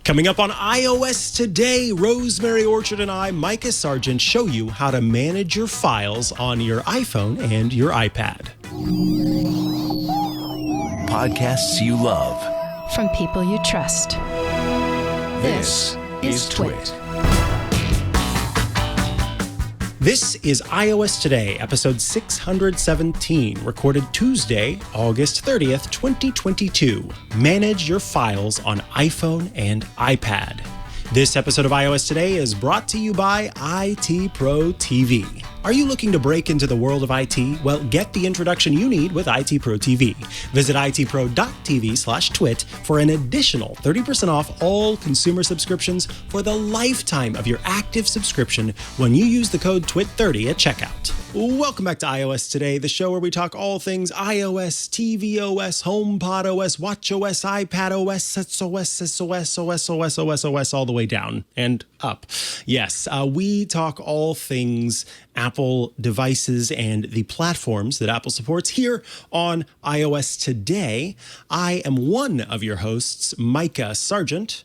Coming up on iOS today, Rosemary Orchard and I, Mikah Sargent, show you how to manage your files on your iPhone and your iPad. Podcasts you love. From people you trust. This is Twit. This is iOS Today, episode 617, recorded Tuesday, August 30th, 2022. Manage your files on iPhone and iPad. This episode of iOS Today is brought to you by IT Pro TV. Are you looking to break into the world of IT? Well, get the introduction you need with IT Pro TV. Visit itpro.tv/twit for an additional 30% off all consumer subscriptions for the lifetime of your active subscription when you use the code TWIT30 at checkout. Welcome back to iOS Today, the show where we talk all things iOS, tvOS, HomePodOS, watchOS, iPadOS, SOS, all the way down and up. Yes, we talk all things Apple devices and the platforms that Apple supports here on iOS Today. I am one of your hosts, Mikah Sargent.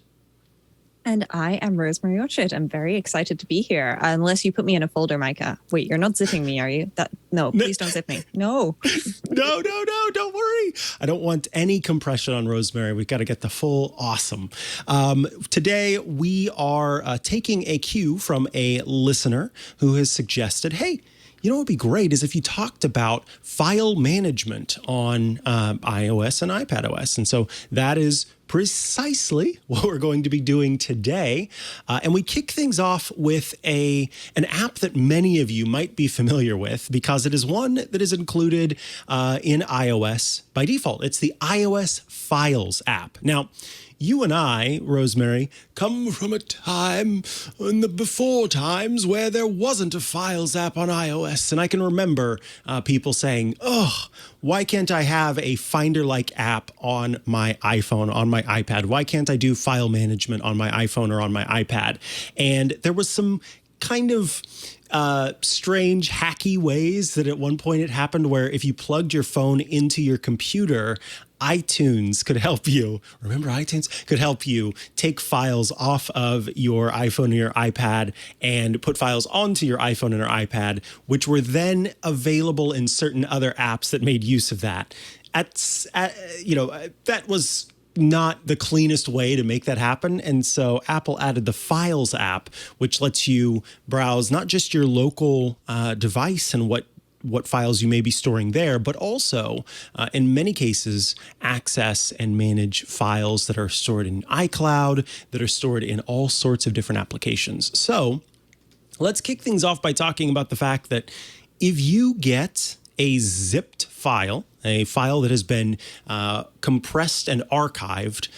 And I am Rosemary Orchard. I'm very excited to be here. Unless you put me in a folder, Mikah. Wait, you're not zipping me, are you? No, please don't zip me. No. No, don't worry. I don't want any compression on Rosemary. We've got to get the full awesome. Today, we are taking a cue from a listener who has suggested, hey, you know what would be great is if you talked about file management on iOS and iPadOS. And so that is precisely what we're going to be doing today. And we kick things off with an app that many of you might be familiar with because it is one that is included in iOS by default. It's the iOS Files app. Now, you and I, Rosemary, come from a time in the before times where there wasn't a Files app on iOS. And I can remember people saying, oh, why can't I have a Finder-like app on my iPhone, on my iPad? Why can't I do file management on my iPhone or on my iPad? And there was some kind of strange, hacky ways that at one point it happened where if you plugged your phone into your computer, iTunes could help you. Remember iTunes? Could help you take files off of your iPhone or your iPad and put files onto your iPhone and your iPad, which were then available in certain other apps that made use of that. That was not the cleanest way to make that happen. And so Apple added the Files app, which lets you browse not just your local device and what files you may be storing there, but also, in many cases, access and manage files that are stored in iCloud, that are stored in all sorts of different applications. So let's kick things off by talking about the fact that if you get a zipped file, a file that has been compressed and archived.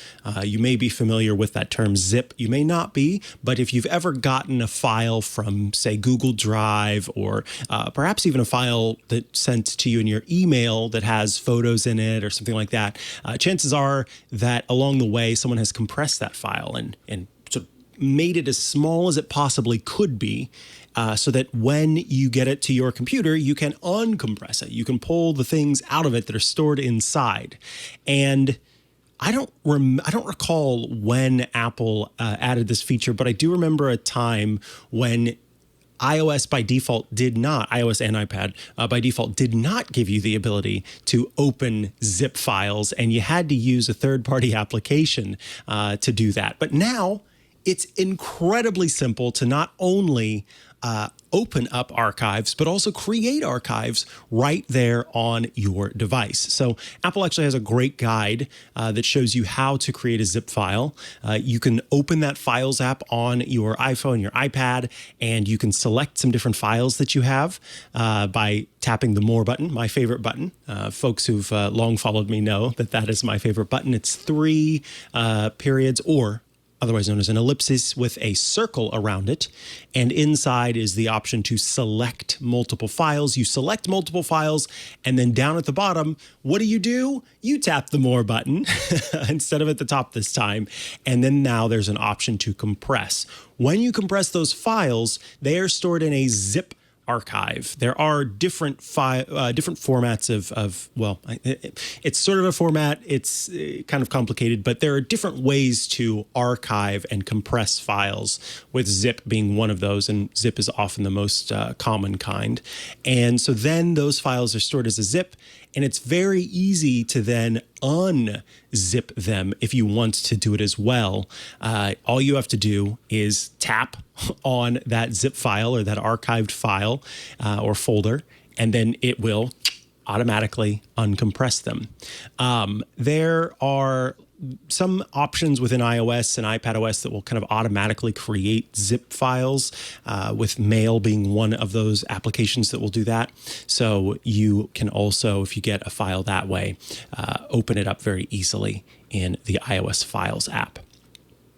You may be familiar with that term zip. You may not be, but if you've ever gotten a file from, say, Google Drive or perhaps even a file that's sent to you in your email that has photos in it or something like that, chances are that along the way, someone has compressed that file and sort of made it as small as it possibly could be. So that when you get it to your computer, you can uncompress it. You can pull the things out of it that are stored inside. And I don't recall when Apple added this feature, but I do remember a time when iOS by default iOS and iPad by default did not give you the ability to open zip files, and you had to use a third-party application to do that. But now it's incredibly simple to not only open up archives, but also create archives right there on your device. So Apple actually has a great guide that shows you how to create a zip file. You can open that Files app on your iPhone, your iPad, and you can select some different files that you have by tapping the More button, my favorite button. Folks who've long followed me know that is my favorite button. It's 3 periods or otherwise known as an ellipsis with a circle around it. And inside is the option to select multiple files. You select multiple files, and then down at the bottom, what do? You tap the More button instead of at the top this time. And then now there's an option to compress. When you compress those files, they are stored in a zip archive. There are different formats it's sort of a format. It's kind of complicated, but there are different ways to archive and compress files, with zip being one of those, and zip is often the most common kind. And so then those files are stored as a zip, and it's very easy to then unzip them if you want to do it as well. All you have to do is tap on that zip file or that archived file or folder, and then it will automatically uncompress them. There are some options within iOS and iPadOS that will kind of automatically create zip files, with Mail being one of those applications that will do that. So you can also, if you get a file that way, open it up very easily in the iOS Files app.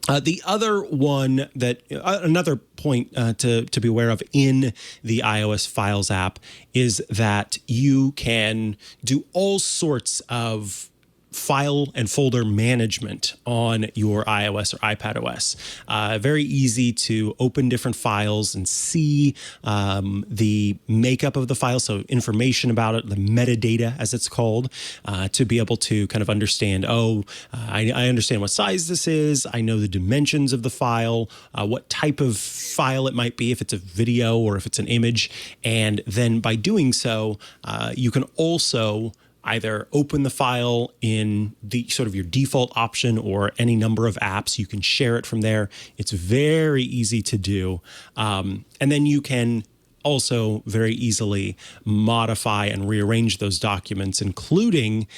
The other one another point to be aware of in the iOS Files app is that you can do all sorts of file and folder management on your iOS or iPadOS. Very easy to open different files and see the makeup of the file, so information about it, the metadata as it's called, to be able to kind of understand, I understand what size this is, I know the dimensions of the file, what type of file it might be, if it's a video or if it's an image, and then by doing so, you can also either open the file in the sort of your default option or any number of apps. You can share it from there. It's very easy to do. And then you can also very easily modify and rearrange those documents, including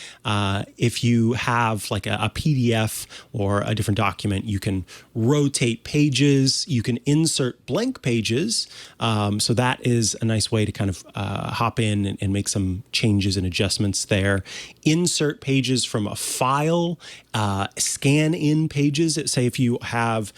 if you have like a PDF or a different document, you can rotate pages, you can insert blank pages. So that is a nice way to kind of hop in and make some changes and adjustments there. Insert pages from a file, scan in pages. Say if you have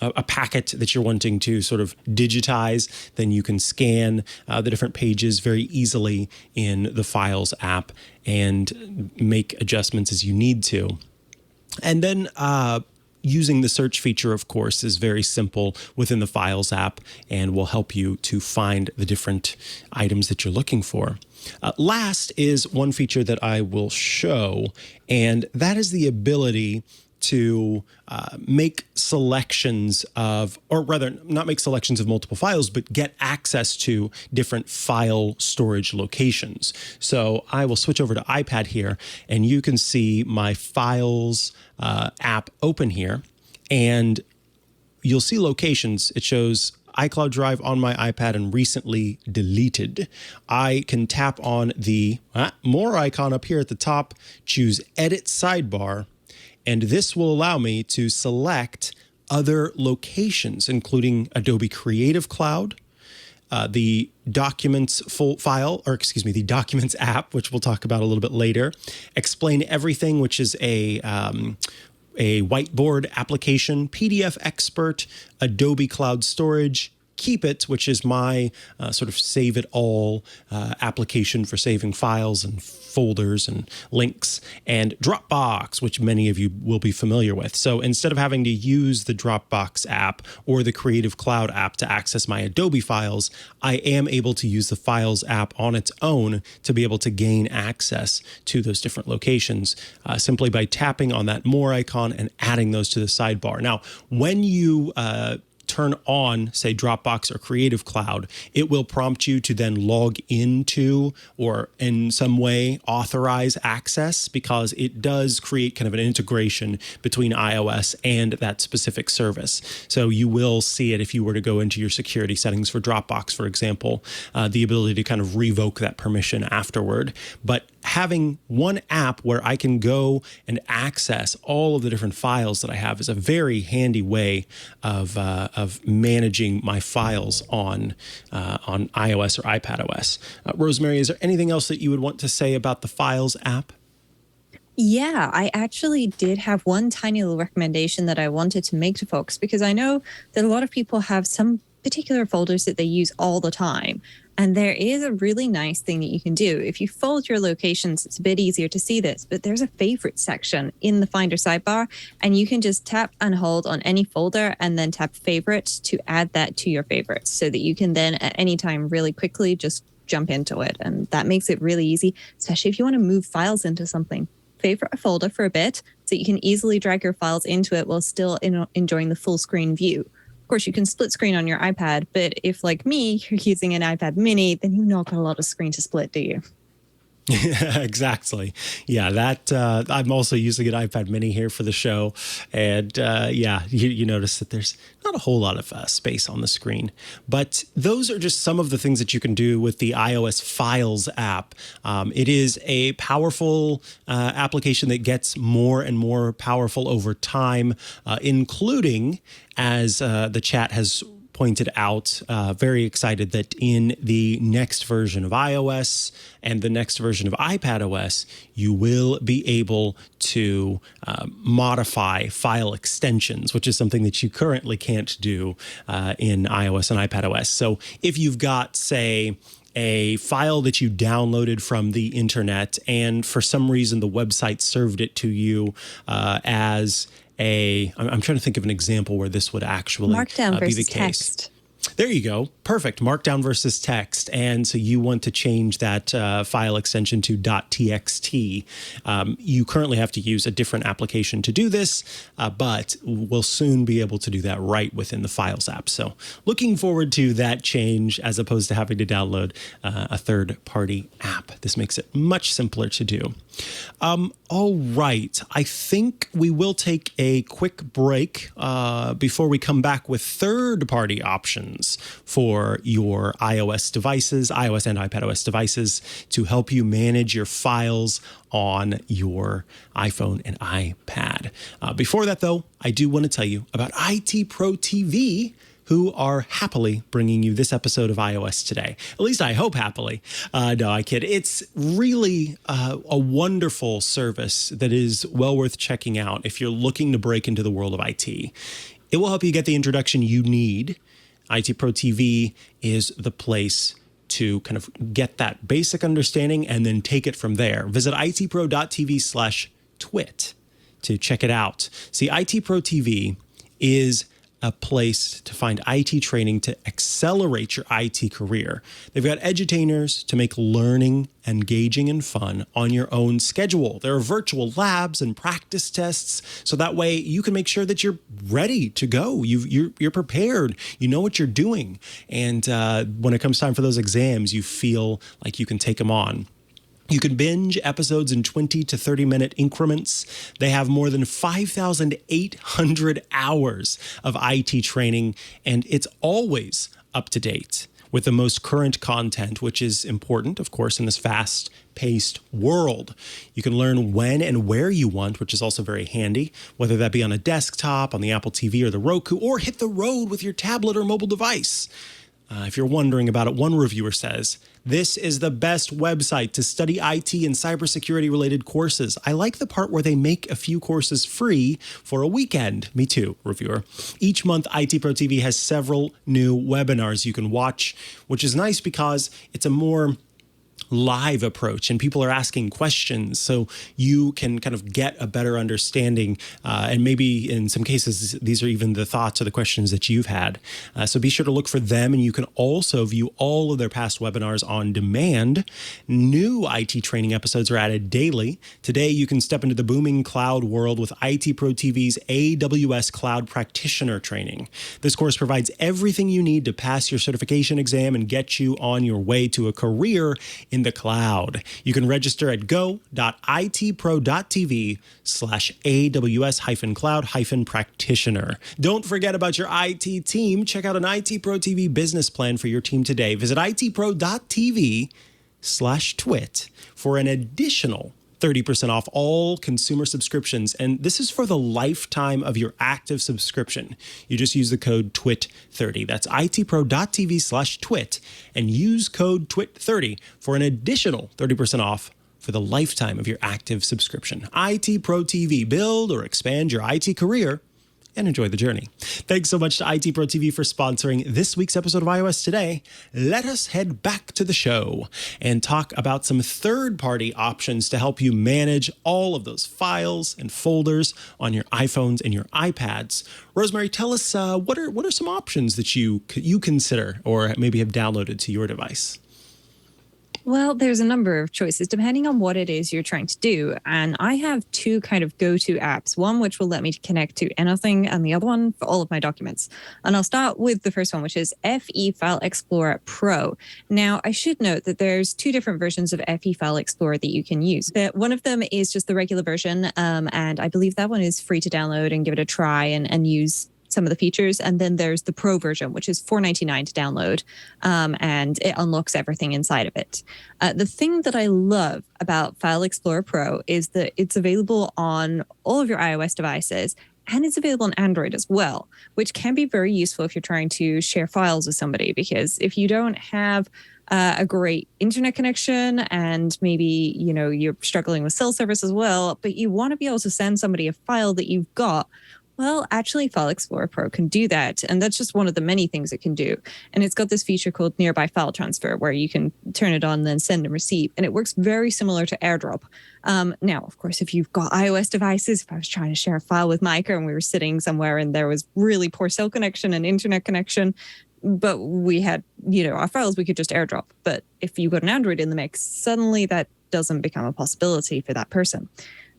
a packet that you're wanting to sort of digitize, then you can scan the different pages very easily in the Files app and make adjustments as you need to. And then using the search feature, of course, is very simple within the Files app and will help you to find the different items that you're looking for. Last is one feature that I will show, and that is the ability to make selections of, or rather not make selections of multiple files, but get access to different file storage locations. So I will switch over to iPad here, and you can see my Files app open here, and you'll see locations. It shows iCloud Drive on my iPad and recently deleted. I can tap on the More icon up here at the top, choose Edit Sidebar, and this will allow me to select other locations, including Adobe Creative Cloud, the Documents the Documents app, which we'll talk about a little bit later, Explain Everything, which is a whiteboard application, PDF Expert, Adobe Cloud Storage, Keep It, which is my sort of save it all application for saving files and folders and links, and Dropbox, which many of you will be familiar with. So instead of having to use the Dropbox app or the Creative Cloud app to access my Adobe files, I am able to use the Files app on its own to be able to gain access to those different locations simply by tapping on that More icon and adding those to the sidebar. Now, when you turn on, say, Dropbox or Creative Cloud, it will prompt you to then log into or in some way authorize access, because it does create kind of an integration between iOS and that specific service. So you will see it if you were to go into your security settings for Dropbox, for example, the ability to kind of revoke that permission afterward. But having one app where I can go and access all of the different files that I have is a very handy way of managing my files on iOS or iPadOS. Rosemary, is there anything else that you would want to say about the Files app? Yeah, I actually did have one tiny little recommendation that I wanted to make to folks, because I know that a lot of people have some particular folders that they use all the time. And there is a really nice thing that you can do. If you fold your locations, it's a bit easier to see this, but there's a favorite section in the Finder sidebar, and you can just tap and hold on any folder and then tap favorites to add that to your favorites so that you can then at any time really quickly just jump into it. And that makes it really easy, especially if you want to move files into something. Favorite a folder for a bit so you can easily drag your files into it while still enjoying the full screen view. Of course, you can split screen on your iPad, but if, like me, you're using an iPad mini, then you've not got a lot of screen to split, do you? Yeah, exactly. Yeah, that I'm also using an iPad mini here for the show. And yeah, you notice that there's not a whole lot of space on the screen. But those are just some of the things that you can do with the iOS Files app. It is a powerful application that gets more and more powerful over time, including, as the chat has pointed out, very excited that in the next version of iOS and the next version of iPadOS, you will be able to modify file extensions, which is something that you currently can't do in iOS and iPadOS. So if you've got, say, a file that you downloaded from the internet and for some reason the website served it to you as I'm trying to think of an example where this would actually Markdown be the versus case. text. There you go. Perfect. Markdown versus text. And so you want to change that file extension to .txt. You currently have to use a different application to do this, but we'll soon be able to do that right within the Files app. So looking forward to that change as opposed to having to download a third-party app. This makes it much simpler to do. All right. I think we will take a quick break before we come back with third-party options for your iOS devices, iOS and iPadOS devices, to help you manage your files on your iPhone and iPad. Before that, though, I do want to tell you about IT Pro TV, who are happily bringing you this episode of iOS Today. At least I hope happily. No, I kid. It's really a wonderful service that is well worth checking out if you're looking to break into the world of IT. It will help you get the introduction you need. IT Pro TV is the place to kind of get that basic understanding and then take it from there. Visit itpro.tv/twit to check it out. See, IT Pro TV is a place to find IT training to accelerate your IT career. They've got edutainers to make learning engaging and fun on your own schedule. There are virtual labs and practice tests, so that way you can make sure that you're ready to go. You're prepared. You know what you're doing. And when it comes time for those exams, you feel like you can take them on. You can binge episodes in 20 to 30-minute increments. They have more than 5,800 hours of IT training, and it's always up to date with the most current content, which is important, of course, in this fast-paced world. You can learn when and where you want, which is also very handy, whether that be on a desktop, on the Apple TV or the Roku, or hit the road with your tablet or mobile device. If you're wondering about it, one reviewer says, "This is the best website to study IT and cybersecurity related courses. I like the part where they make a few courses free for a weekend." Me too, reviewer. Each month, IT Pro TV has several new webinars you can watch, which is nice because it's a more live approach and people are asking questions, so you can kind of get a better understanding, and maybe in some cases these are even the thoughts or the questions that you've had, so be sure to look for them. And you can also view all of their past webinars on demand. New IT training episodes are added daily. Today you can step into the booming cloud world with IT Pro TV's AWS Cloud Practitioner training. This course provides everything you need to pass your certification exam and get you on your way to a career in the cloud. You can register at go.itpro.tv/AWS-cloud-practitioner. Don't forget about your IT team. Check out an IT Pro TV business plan for your team today. Visit itpro.tv/twit for an additional 30% off all consumer subscriptions. And this is for the lifetime of your active subscription. You just use the code TWIT30. That's itpro.tv/twit and use code TWIT30 for an additional 30% off for the lifetime of your active subscription. IT Pro TV. Build or expand your IT career and enjoy the journey. Thanks so much to IT Pro TV for sponsoring this week's episode of iOS Today. Let us head back to the show and talk about some third-party options to help you manage all of those files and folders on your iPhones and your iPads. Rosemary, tell us what are some options that you consider or maybe have downloaded to your device? Well, there's a number of choices depending on what it is you're trying to do. And I have two kind of go-to apps, one which will let me connect to anything and the other one for all of my documents. And I'll start with the first one, which is FE File Explorer Pro. Now, I should note that there's two different versions of FE File Explorer that you can use. One of them is just the regular version, and I believe that one is free to download and give it a try and use some of the features. And then there's the Pro version, which is $4.99 to download, and it unlocks everything inside of it. The thing that I love about File Explorer Pro is that it's available on all of your iOS devices, and it's available on Android as well, which can be very useful if you're trying to share files with somebody, because if you don't have a great internet connection and maybe, you're struggling with cell service as well, but you want to be able to send somebody a file that you've got, well, actually, File Explorer Pro can do that. And that's just one of the many things it can do. And it's got this feature called Nearby File Transfer, where you can turn it on and then send and receive. And it works very similar to AirDrop. Now, of course, if you've got iOS devices, if I was trying to share a file with Mikah and we were sitting somewhere and there was really poor cell connection and internet connection, but we had, our files, we could just AirDrop. But if you got an Android in the mix, suddenly that doesn't become a possibility for that person.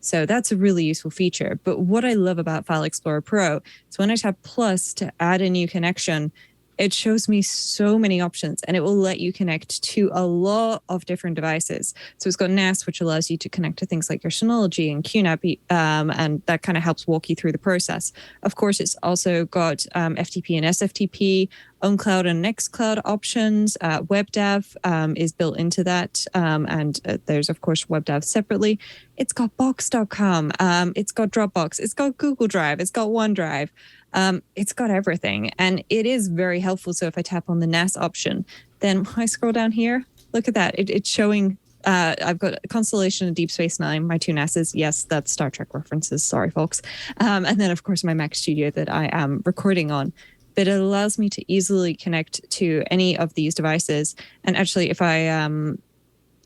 So that's a really useful feature. But what I love about File Explorer Pro is when I tap plus to add a new connection, it shows me so many options, and it will let you connect to a lot of different devices. So it's got NAS, which allows you to connect to things like your Synology and QNAP, and that kind of helps walk you through the process. Of course, it's also got FTP and SFTP, OwnCloud and Nextcloud options. WebDAV is built into that, and there's, of course, WebDAV separately. It's got Box.com, it's got Dropbox, it's got Google Drive, it's got OneDrive. It's got everything, and it is very helpful. So if I tap on the NAS option, then when I scroll down here, look at that. It's showing, I've got Constellation and Deep Space Nine, my two NASs. Yes, that's Star Trek references. Sorry, folks. And then, of course, my Mac Studio that I am recording on. But it allows me to easily connect to any of these devices. And actually, if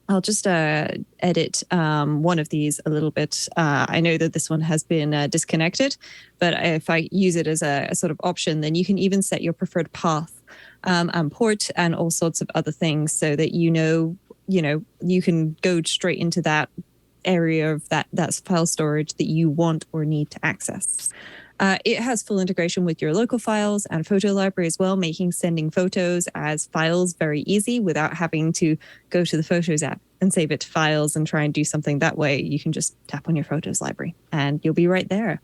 I'll just edit one of these a little bit. I know that this one has been disconnected, but if I use it as a sort of option, then you can even set your preferred path and port and all sorts of other things so that you can go straight into that area of that file storage that you want or need to access. It has full integration with your local files and photo library as well, making sending photos as files very easy without having to go to the Photos app and save it to files and try and do something that way. You can just tap on your Photos library and you'll be right there.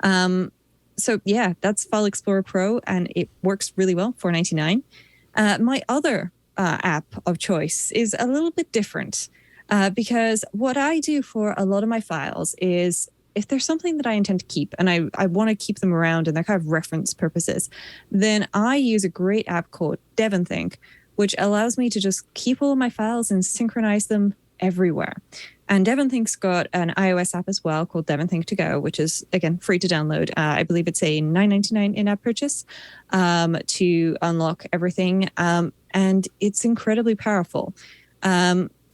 So yeah, that's File Explorer Pro, and it works really well, $4.99. My other app of choice is a little bit different because what I do for a lot of my files is, if there's something that I intend to keep and I want to keep them around and they're kind of reference purposes, then I use a great app called DEVONthink, which allows me to just keep all of my files and synchronize them everywhere. And DEVONthink's got an iOS app as well called DEVONthink To Go, which is, again, free to download. I believe it's a $9.99 in-app purchase to unlock everything. And it's incredibly powerful.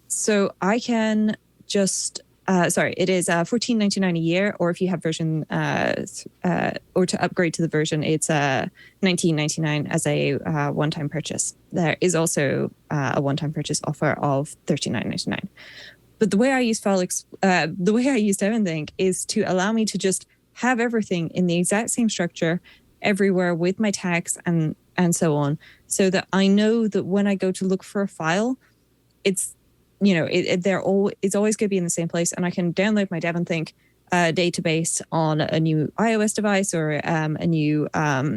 So I can just... it is $14.99 a year, or if you have version, or to upgrade to the version, it's $19.99 as a one-time purchase. There is also a one-time purchase offer of $39.99. But the way I use DEVONthink is to allow me to just have everything in the exact same structure everywhere with my tags and so on, so that I know that when I go to look for a file, it's it's always going to be in the same place, and I can download my DEVONthink database on a new iOS device or a new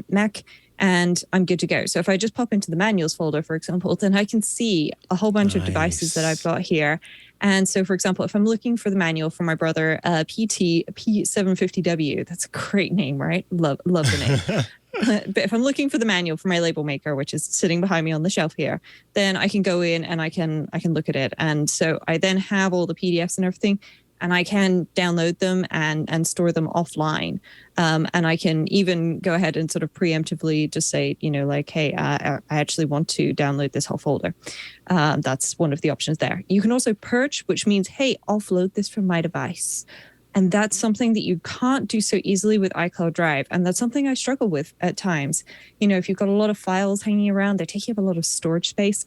Mac, and I'm good to go. So if I just pop into the manuals folder, for example, then I can see a whole bunch of devices that I've got here. And so, for example, if I'm looking for the manual for my brother, PT P750W, that's a great name, right? Love the name. But if I'm looking for the manual for my label maker, which is sitting behind me on the shelf here, then I can go in and I can look at it. And so I then have all the PDFs and everything. and I can download them and store them offline. And I can even go ahead and sort of preemptively just say, like, hey, I actually want to download this whole folder. That's one of the options there. You can also purge, which means, hey, offload this from my device. And that's something that you can't do so easily with iCloud Drive. And that's something I struggle with at times. If you've got a lot of files hanging around, they're taking up a lot of storage space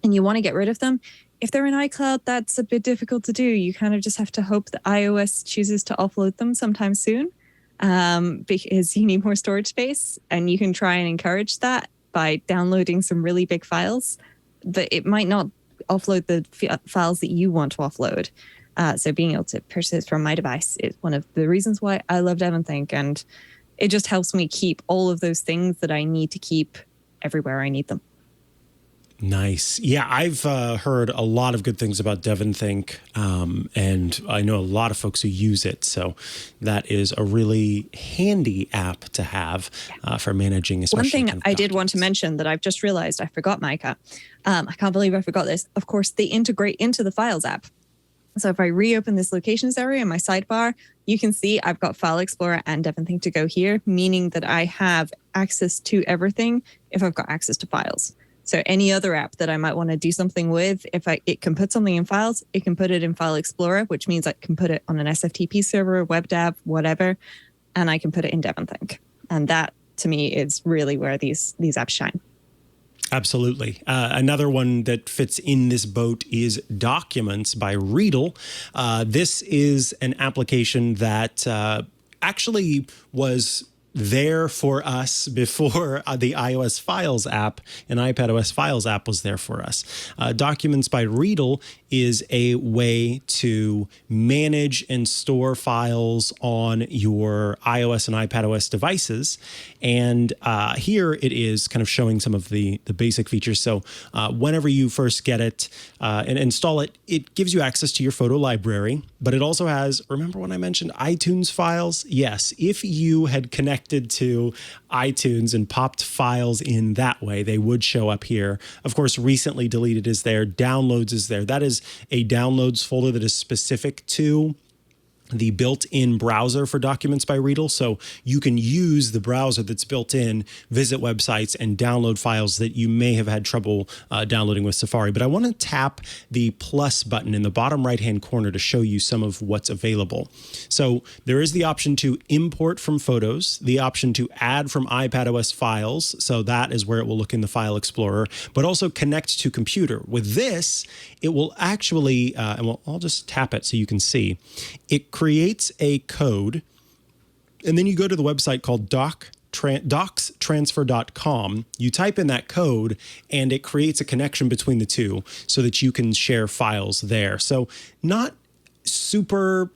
and you want to get rid of them. If they're in iCloud, that's a bit difficult to do. You kind of just have to hope that iOS chooses to offload them sometime soon, because you need more storage space, and you can try and encourage that by downloading some really big files, but it might not offload the files that you want to offload. So being able to purchase from my device is one of the reasons why I love DEVONthink, and it just helps me keep all of those things that I need to keep everywhere I need them. Nice. Yeah, I've heard a lot of good things about DEVONthink, and I know a lot of folks who use it. So that is a really handy app to have for managing, especially. One thing kind of I did want to mention that I've just realized I forgot, Mikah. I can't believe I forgot this. Of course, they integrate into the Files app. So if I reopen this locations area in my sidebar, you can see I've got File Explorer and DEVONthink To Go here, meaning that I have access to everything if I've got access to files. So any other app that I might want to do something with, it can put something in files, it can put it in File Explorer, which means I can put it on an SFTP server, WebDAV, whatever, and I can put it in DEVONthink. And that, to me, is really where these apps shine. Absolutely. Another one that fits in this boat is Documents by Readdle. This is an application that actually was there for us before the iOS Files app and iPadOS Files app was there for us. Documents by Readal is a way to manage and store files on your iOS and iPadOS devices. And here it is kind of showing some of the basic features. So whenever you first get it and install it, it gives you access to your photo library, but it also has, remember when I mentioned iTunes files? Yes, if you had connected to iTunes and popped files in that way, they would show up here. Of course, recently deleted is there, downloads is there. That is a downloads folder that is specific to the built-in browser for Documents by Readal. So you can use the browser that's built in, visit websites, and download files that you may have had trouble downloading with Safari. But I want to tap the plus button in the bottom right-hand corner to show you some of what's available. So there is the option to import from photos, the option to add from iPadOS files. So that is where it will look in the File Explorer, but also connect to computer. With this, it will actually, I'll just tap it so you can see, it creates a code, and then you go to the website called docstransfer.com. You type in that code, and it creates a connection between the two so that you can share files there. So not super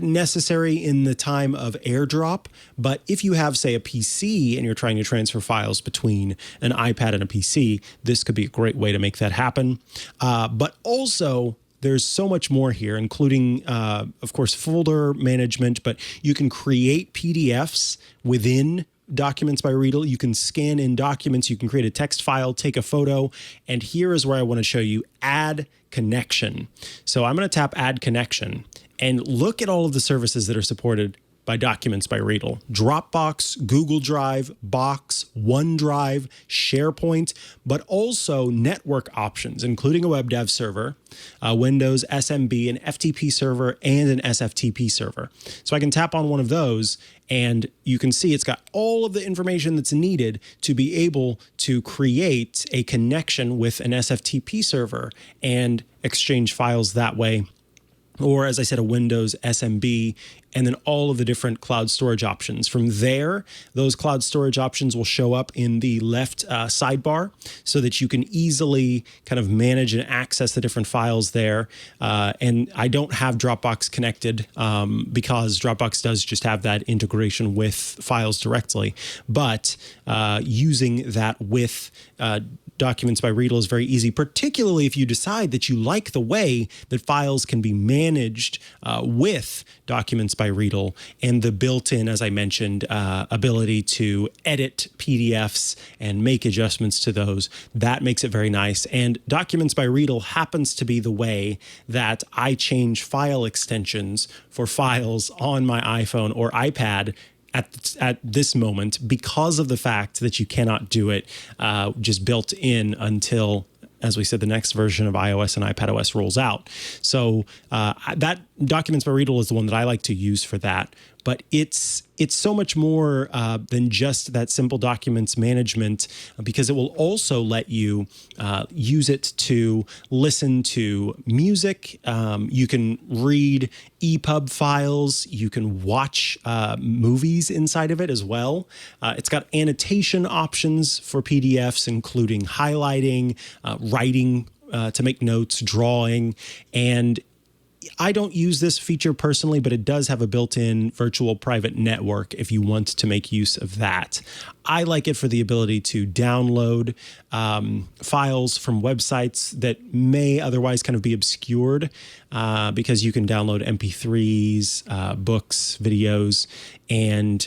necessary in the time of AirDrop, but if you have, say, a PC and you're trying to transfer files between an iPad and a PC, this could be a great way to make that happen. But also, there's so much more here, including, of course, folder management, but you can create PDFs within Documents by Readal. You can scan in documents, you can create a text file, take a photo, and here is where I want to show you Add Connection. So I'm going to tap Add Connection and look at all of the services that are supported by Documents by Readal. Dropbox, Google Drive, Box, OneDrive, SharePoint, but also network options, including a WebDAV server, Windows, SMB, an FTP server, and an SFTP server. So I can tap on one of those, and you can see it's got all of the information that's needed to be able to create a connection with an SFTP server and exchange files that way. Or, as I said, a Windows SMB, and then all of the different cloud storage options. From there, those cloud storage options will show up in the left sidebar so that you can easily kind of manage and access the different files there. And I don't have Dropbox connected because Dropbox does just have that integration with files directly. But using that with Documents by Readal is very easy, particularly if you decide that you like the way that files can be managed with Documents by by Readal, and the built-in, as I mentioned, ability to edit PDFs and make adjustments to those. That makes it very nice. And Documents by Readal happens to be the way that I change file extensions for files on my iPhone or iPad at this moment, because of the fact that you cannot do it just built in until, as we said, the next version of iOS and iPadOS rolls out. So that Documents by Readal is the one that I like to use for that. But it's so much more than just that simple documents management, because it will also let you use it to listen to music. You can read EPUB files. You can watch movies inside of it as well. It's got annotation options for PDFs, including highlighting, writing to make notes, drawing, and I don't use this feature personally, but it does have a built-in virtual private network if you want to make use of that. I like it for the ability to download files from websites that may otherwise kind of be obscured because you can download MP3s, books, videos, and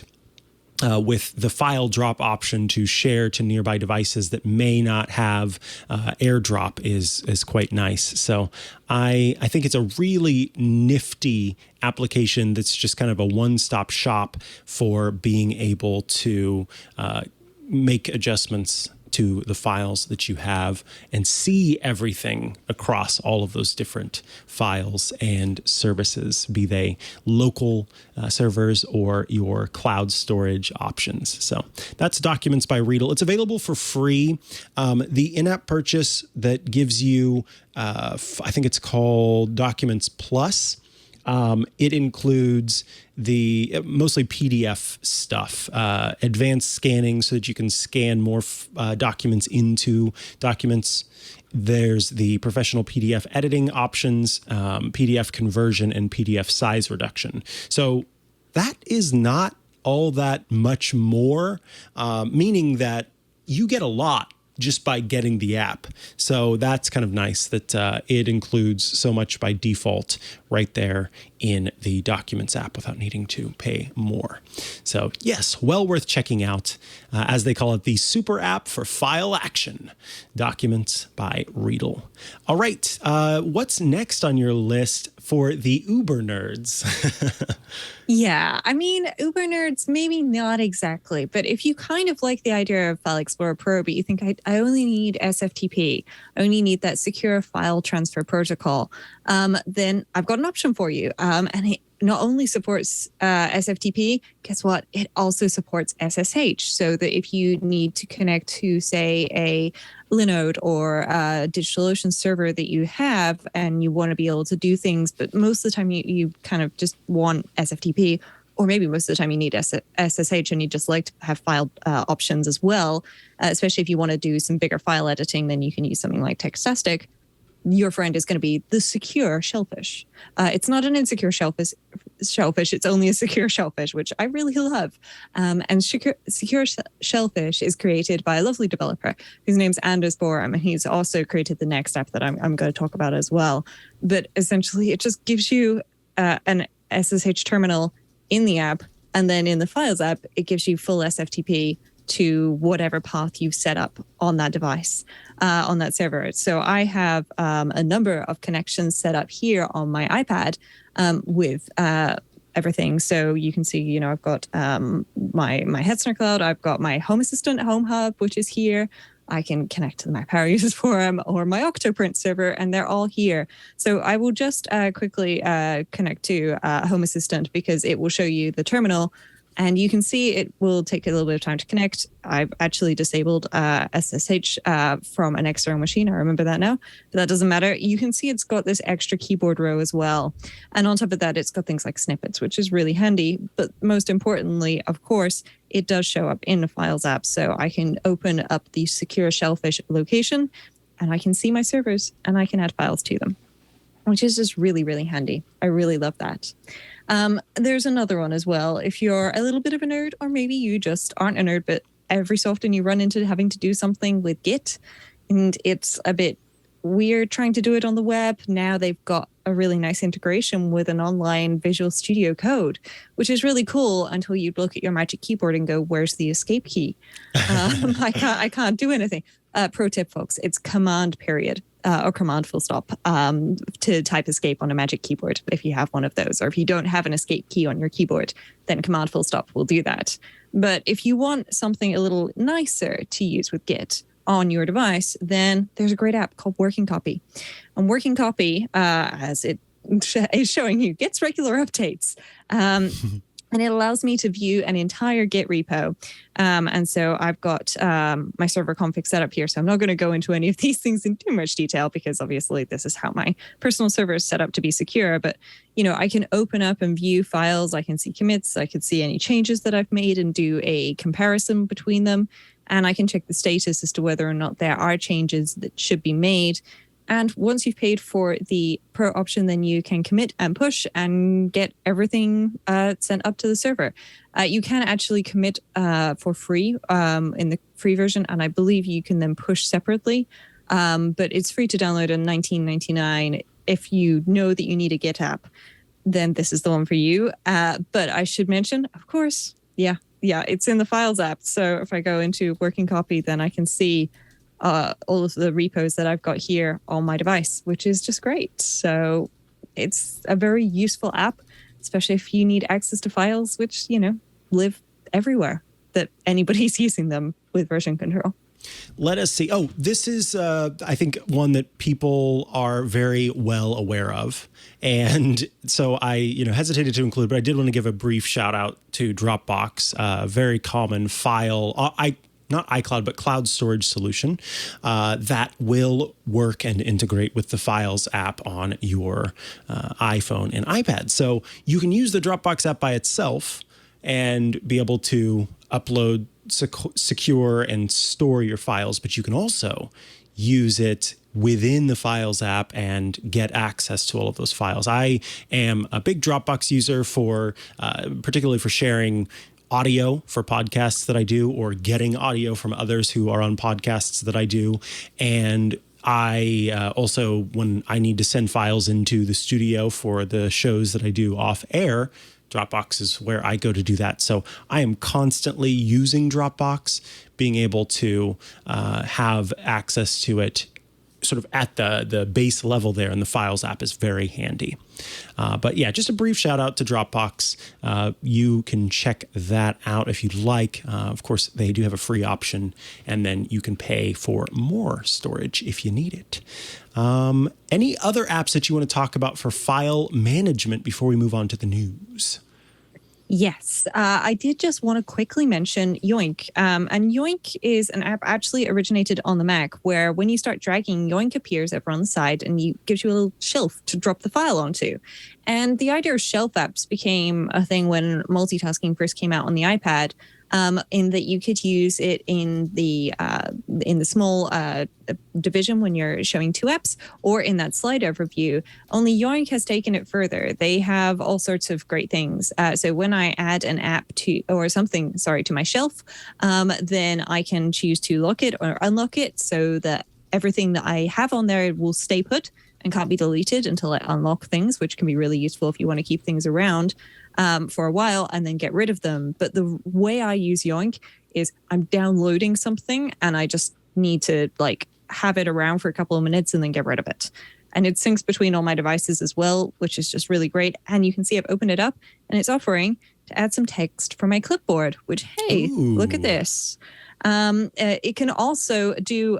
with the file drop option to share to nearby devices that may not have AirDrop is quite nice. So I think it's a really nifty application that's just kind of a one-stop shop for being able to make adjustments to the files that you have and see everything across all of those different files and services, be they local servers or your cloud storage options. So that's Documents by Readal. It's available for free. The in-app purchase that gives you, I think it's called Documents Plus. It includes the mostly PDF stuff, advanced scanning so that you can scan more documents into documents. There's the professional PDF editing options, PDF conversion, and PDF size reduction. So that is not all that much more, meaning that you get a lot just by getting the app. So that's kind of nice that it includes so much by default right there in the Documents app without needing to pay more. So yes, well worth checking out, as they call it, the super app for file action, Documents by Readal. All right, what's next on your list for the Uber nerds? Yeah, I mean, Uber nerds, maybe not exactly, but if you kind of like the idea of File Explorer Pro, but you think I only need SFTP, I only need that secure file transfer protocol, then I've got an option for you. And it not only supports SFTP, guess what? It also supports SSH, so that if you need to connect to, say, a Linode or a DigitalOcean server that you have and you want to be able to do things, but most of the time you kind of just want SFTP, or maybe most of the time you need SSH and you just like to have file options as well, especially if you want to do some bigger file editing, then you can use something like Textastic. Your friend is going to be the secure ShellFish. It's not an insecure shellfish. It's only a secure ShellFish, which I really love. And secure ShellFish is created by a lovely developer whose name's Anders Borum, and he's also created the next app that I'm going to talk about as well. But essentially, it just gives you an SSH terminal in the app, and then in the Files app, it gives you full SFTP to whatever path you've set up on that device, on that server. So I have a number of connections set up here on my iPad with everything. So you can see, you know, I've got my Hetzner Cloud, I've got my Home Assistant Home Hub, which is here. I can connect to my Power Users Forum or my Octoprint server, and they're all here. So I will just quickly connect to Home Assistant because it will show you the terminal. And you can see it will take a little bit of time to connect. I've actually disabled SSH from an external machine. I remember that now, but that doesn't matter. You can see it's got this extra keyboard row as well. And on top of that, it's got things like snippets, which is really handy. But most importantly, of course, it does show up in the Files app. So I can open up the secure ShellFish location and I can see my servers and I can add files to them, which is just really, really handy. I really love that. There's another one as well. If you're a little bit of a nerd, or maybe you just aren't a nerd, but every so often you run into having to do something with Git, and it's a bit we're trying to do it on the web, now they've got a really nice integration with an online Visual Studio Code, which is really cool until you look at your Magic Keyboard and go, where's the escape key? I can't do anything. Pro tip, folks, it's command period or command full stop to type escape on a Magic Keyboard if you have one of those. Or if you don't have an escape key on your keyboard, then command full stop will do that. But if you want something a little nicer to use with Git on your device, then there's a great app called Working Copy. And Working Copy, as it is showing you, gets regular updates. And it allows me to view an entire Git repo. And so I've got my server config set up here. So I'm not going to go into any of these things in too much detail because obviously this is how my personal server is set up to be secure. But, I can open up and view files. I can see commits. I can see any changes that I've made and do a comparison between them. And I can check the status as to whether or not there are changes that should be made. And once you've paid for the Pro option, then you can commit and push and get everything sent up to the server. You can actually commit for free in the free version, and I believe you can then push separately. But it's free to download in $19.99. If you know that you need a Git app, then this is the one for you. But I should mention, of course, yeah, it's in the Files app. So if I go into Working Copy, then I can see all of the repos that I've got here on my device, which is just great. So it's a very useful app, especially if you need access to files, which, live everywhere that anybody's using them with version control. Let us see. Oh, this is, I think, one that people are very well aware of. And so I, hesitated to include, but I did want to give a brief shout out to Dropbox, a very common file, not iCloud, but cloud storage solution that will work and integrate with the Files app on your iPhone and iPad. So you can use the Dropbox app by itself and be able to upload, secure, and store your files, but you can also use it within the Files app and get access to all of those files. I am a big Dropbox user for, particularly for sharing audio for podcasts that I do, or getting audio from others who are on podcasts that I do. And I also, when I need to send files into the studio for the shows that I do off air, Dropbox is where I go to do that. So I am constantly using Dropbox, being able to have access to it sort of at the base level there, and the Files app is very handy. But yeah, just a brief shout out to Dropbox. You can check that out if you'd like. Of course, they do have a free option, and then you can pay for more storage if you need it. Any other apps that you want to talk about for file management before we move on to the news? Yes, I did just want to quickly mention Yoink. And Yoink is an app actually originated on the Mac, where when you start dragging, Yoink appears over on the side and gives you a little shelf to drop the file onto. And the idea of shelf apps became a thing when multitasking first came out on the iPad, in that you could use it in the small division when you're showing two apps, or in that slide overview. Only Yoink has taken it further. They have all sorts of great things. So when I add an app to my shelf, then I can choose to lock it or unlock it so that everything that I have on there will stay put and can't be deleted until I unlock things, which can be really useful if you want to keep things around for a while and then get rid of them. But the way I use Yoink is I'm downloading something and I just need to have it around for a couple of minutes and then get rid of it. And it syncs between all my devices as well, which is just really great. And you can see I've opened it up and it's offering to add some text for my clipboard, which, hey, look at this. It can also do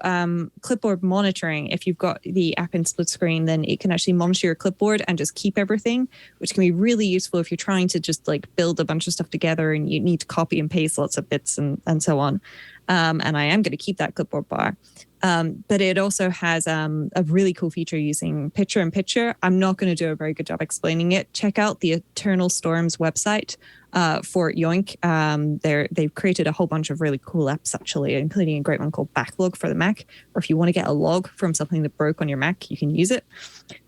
clipboard monitoring. If you've got the app in split screen, then it can actually monitor your clipboard and just keep everything, which can be really useful if you're trying to just build a bunch of stuff together and you need to copy and paste lots of bits and so on. And I am going to keep that clipboard bar. But it also has a really cool feature using picture-in-picture. I'm not going to do a very good job explaining it. Check out the Eternal Storms website for Yoink. They've created a whole bunch of really cool apps, actually, including a great one called Backlog for the Mac. Or if you want to get a log from something that broke on your Mac, you can use it.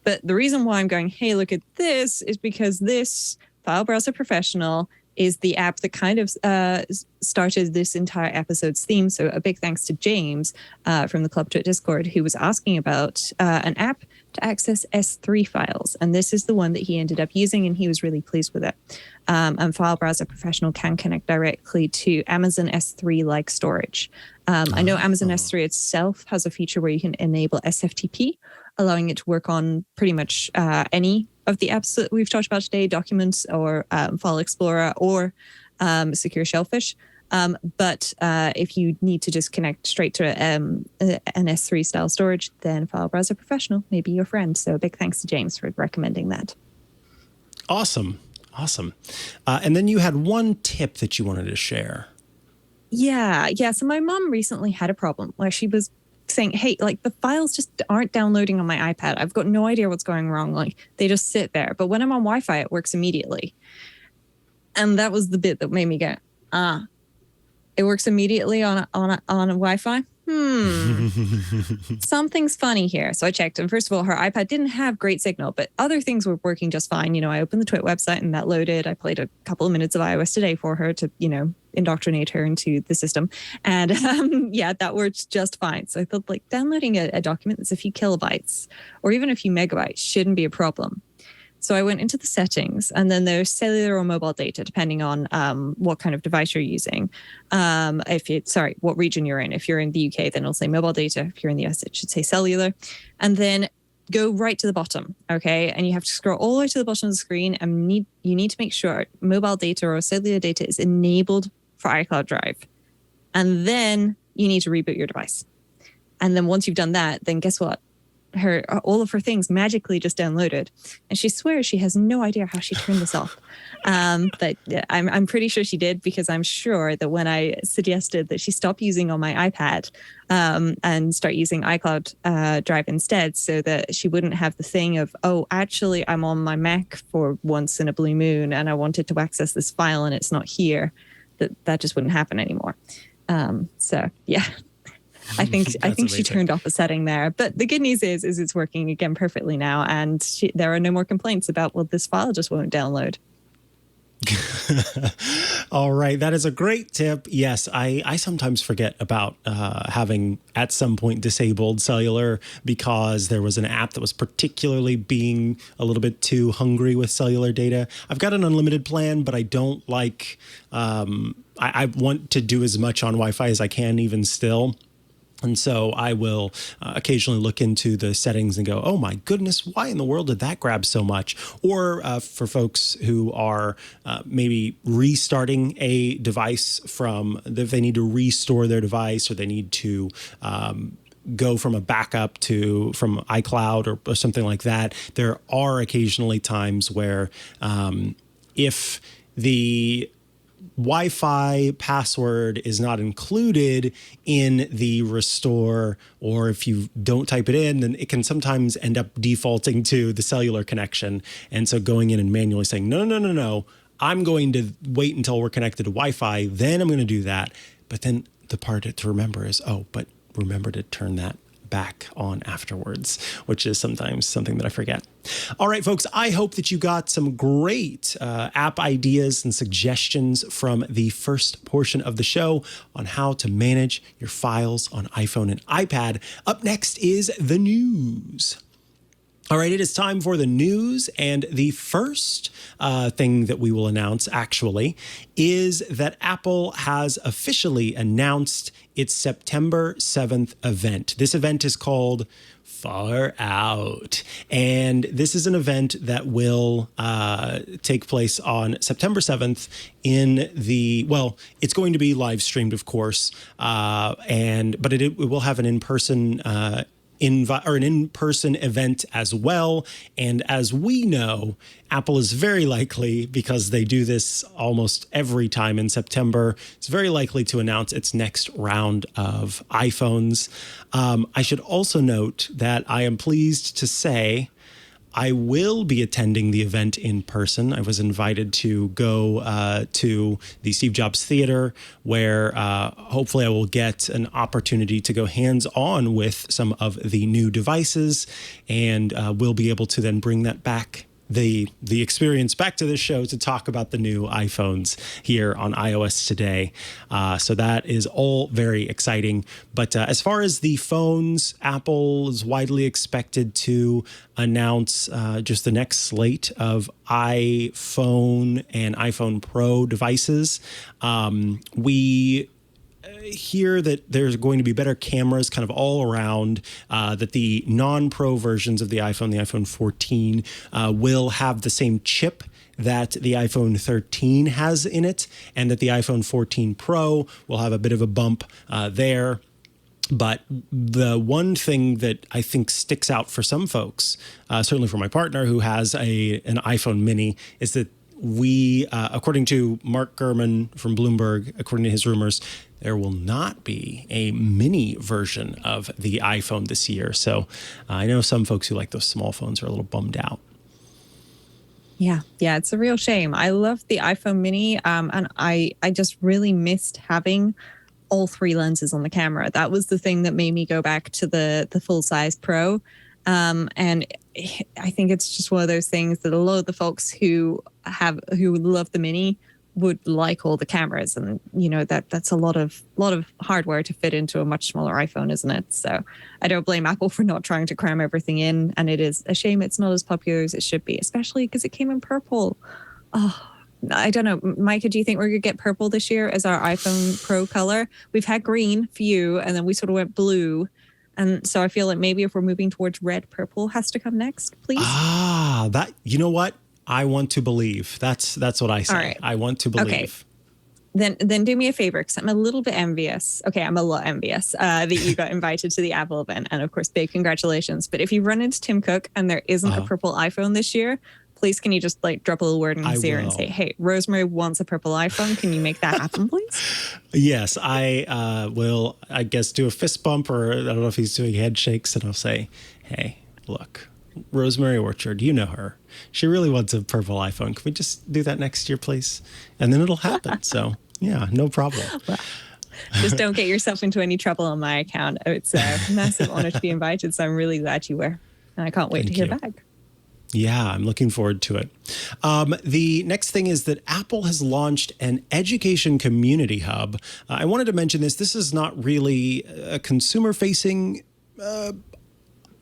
But the reason why I'm going, hey, look at this, is because this FileBrowser Professional is the app that kind of started this entire episode's theme. So a big thanks to James from the Club Twit Discord, who was asking about an app to access S3 files. And this is the one that he ended up using, and he was really pleased with it. And FileBrowser Professional can connect directly to Amazon S3-like storage. I know Amazon S3 itself has a feature where you can enable SFTP, allowing it to work on pretty much any of the apps that we've talked about today, Documents or File Explorer or Secure ShellFish. But if you need to just connect straight to an S3 style storage, then FileBrowser Professional may be your friend. So big thanks to James for recommending that. Awesome. And then you had one tip that you wanted to share. Yeah. So my mom recently had a problem where she was saying, hey, like the files just aren't downloading on my iPad. I've got no idea what's going wrong. Like they just sit there. But when I'm on Wi-Fi, it works immediately. And that was the bit that made me go, it works immediately on a Wi-Fi? Something's funny here. So I checked. And first of all, her iPad didn't have great signal, but other things were working just fine. You know, I opened the Twit website and that loaded. I played a couple of minutes of iOS today for her to, indoctrinate her into the system. And that worked just fine. So I thought like downloading a document that's a few kilobytes or even a few megabytes shouldn't be a problem. So I went into the settings, and then there's cellular or mobile data, depending on what kind of device you're using. What region you're in. If you're in the UK, then it'll say mobile data. If you're in the US, it should say cellular. And then go right to the bottom, okay? And you have to scroll all the way to the bottom of the screen, and you need to make sure mobile data or cellular data is enabled for iCloud Drive. And then you need to reboot your device. And then once you've done that, then guess what? All of her things magically just downloaded, and she swears she has no idea how she turned this off. But I'm pretty sure she did, because I'm sure that when I suggested that she stop using on my iPad and start using iCloud Drive instead, so that she wouldn't have the thing of, oh, actually I'm on my Mac for once in a blue moon and I wanted to access this file and it's not here, that just wouldn't happen anymore. I think she turned off a setting there. But the good news is it's working again perfectly now. And there are no more complaints about, well, this file just won't download. All right. That is a great tip. Yes, I sometimes forget about having at some point disabled cellular because there was an app that was particularly being a little bit too hungry with cellular data. I've got an unlimited plan, but I don't like, I want to do as much on Wi-Fi as I can even still. And so I will occasionally look into the settings and go, oh my goodness, why in the world did that grab so much? Or for folks who are maybe restarting a device if they need to restore their device, or they need to go from a backup from iCloud or something like that, there are occasionally times where if the Wi-Fi password is not included in the restore, or if you don't type it in, then it can sometimes end up defaulting to the cellular connection. And so going in and manually saying, no, I'm going to wait until we're connected to Wi-Fi, then I'm going to do that. But then the part to remember is, but remember to turn that back on afterwards, which is sometimes something that I forget. All right, folks, I hope that you got some great app ideas and suggestions from the first portion of the show on how to manage your files on iPhone and iPad. Up next is the news. All right, it is time for the news, and the first thing that we will announce, actually, is that Apple has officially announced its September 7th event. This event is called Far Out, and this is an event that will take place on September 7th it's going to be live streamed, of course, but it will have an in-person an in-person event as well. And as we know, Apple is very likely, because they do this almost every time in September, it's very likely to announce its next round of iPhones. I should also note that I am pleased to say I will be attending the event in person. I was invited to go to the Steve Jobs Theater, where hopefully I will get an opportunity to go hands-on with some of the new devices, and we'll be able to then bring that back the experience back to this show to talk about the new iPhones here on iOS today. So that is all very exciting. But as far as the phones, Apple is widely expected to announce just the next slate of iPhone and iPhone Pro devices. We hear that there's going to be better cameras kind of all around, that the non-Pro versions of the iPhone 14, will have the same chip that the iPhone 13 has in it, and that the iPhone 14 Pro will have a bit of a bump there. But the one thing that I think sticks out for some folks, certainly for my partner who has an iPhone mini, is that we, according to Mark Gurman from Bloomberg, according to his rumors, there will not be a mini version of the iPhone this year. So I know some folks who like those small phones are a little bummed out. Yeah, it's a real shame. I love the iPhone mini, and I just really missed having all three lenses on the camera. That was the thing that made me go back to the full-size Pro. And I think it's just one of those things that a lot of the folks who love the mini would like all the cameras, and that's a lot of hardware to fit into a much smaller iPhone, isn't it? So I don't blame Apple for not trying to cram everything in, and it is a shame it's not as popular as it should be, especially because it came in purple. Oh, I don't know, Micah, do you think we're gonna get purple this year as our iPhone Pro color? We've had green for you, and then we sort of went blue. And so I feel like maybe if we're moving towards red, purple has to come next, please. That, you know what? I want to believe. That's what I say. All right. I want to believe. Okay. Then do me a favor, because I'm a little bit envious. Okay, I'm a lot envious that you got invited to the Apple event. And of course, big congratulations. But if you run into Tim Cook and there isn't a purple iPhone this year, please can you just drop a little word in his ear and say, hey, Rosemary wants a purple iPhone. Can you make that happen, please? Yes, I will, I guess, do a fist bump, or I don't know if he's doing head shakes, and I'll say, hey, look, Rosemary Orchard, you know her. She really wants a purple iPhone. Can we just do that next year, please? And then it'll happen. So, yeah, no problem. Well, just don't get yourself into any trouble on my account. It's a massive honor to be invited, so I'm really glad you were. And I can't wait to hear back. Yeah, I'm looking forward to it. The next thing is that Apple has launched an education community hub. I wanted to mention this. This is not really a consumer-facing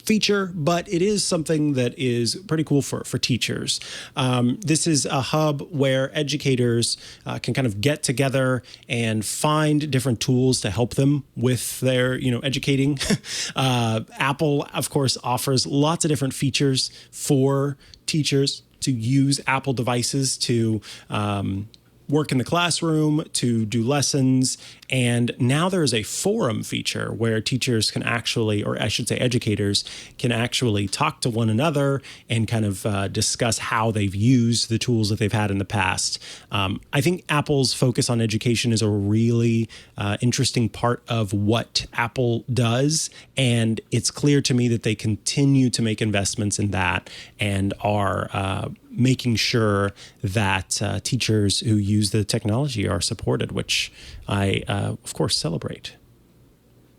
feature, but it is something that is pretty cool for teachers. This is a hub where educators can kind of get together and find different tools to help them with their, educating. Apple, of course, offers lots of different features for teachers to use Apple devices to work in the classroom, to do lessons. And now there is a forum feature where teachers can actually, or I should say educators, can actually talk to one another and kind of discuss how they've used the tools that they've had in the past. I think Apple's focus on education is a really interesting part of what Apple does. And it's clear to me that they continue to make investments in that and are making sure that teachers who use the technology are supported, which I, of course, celebrate.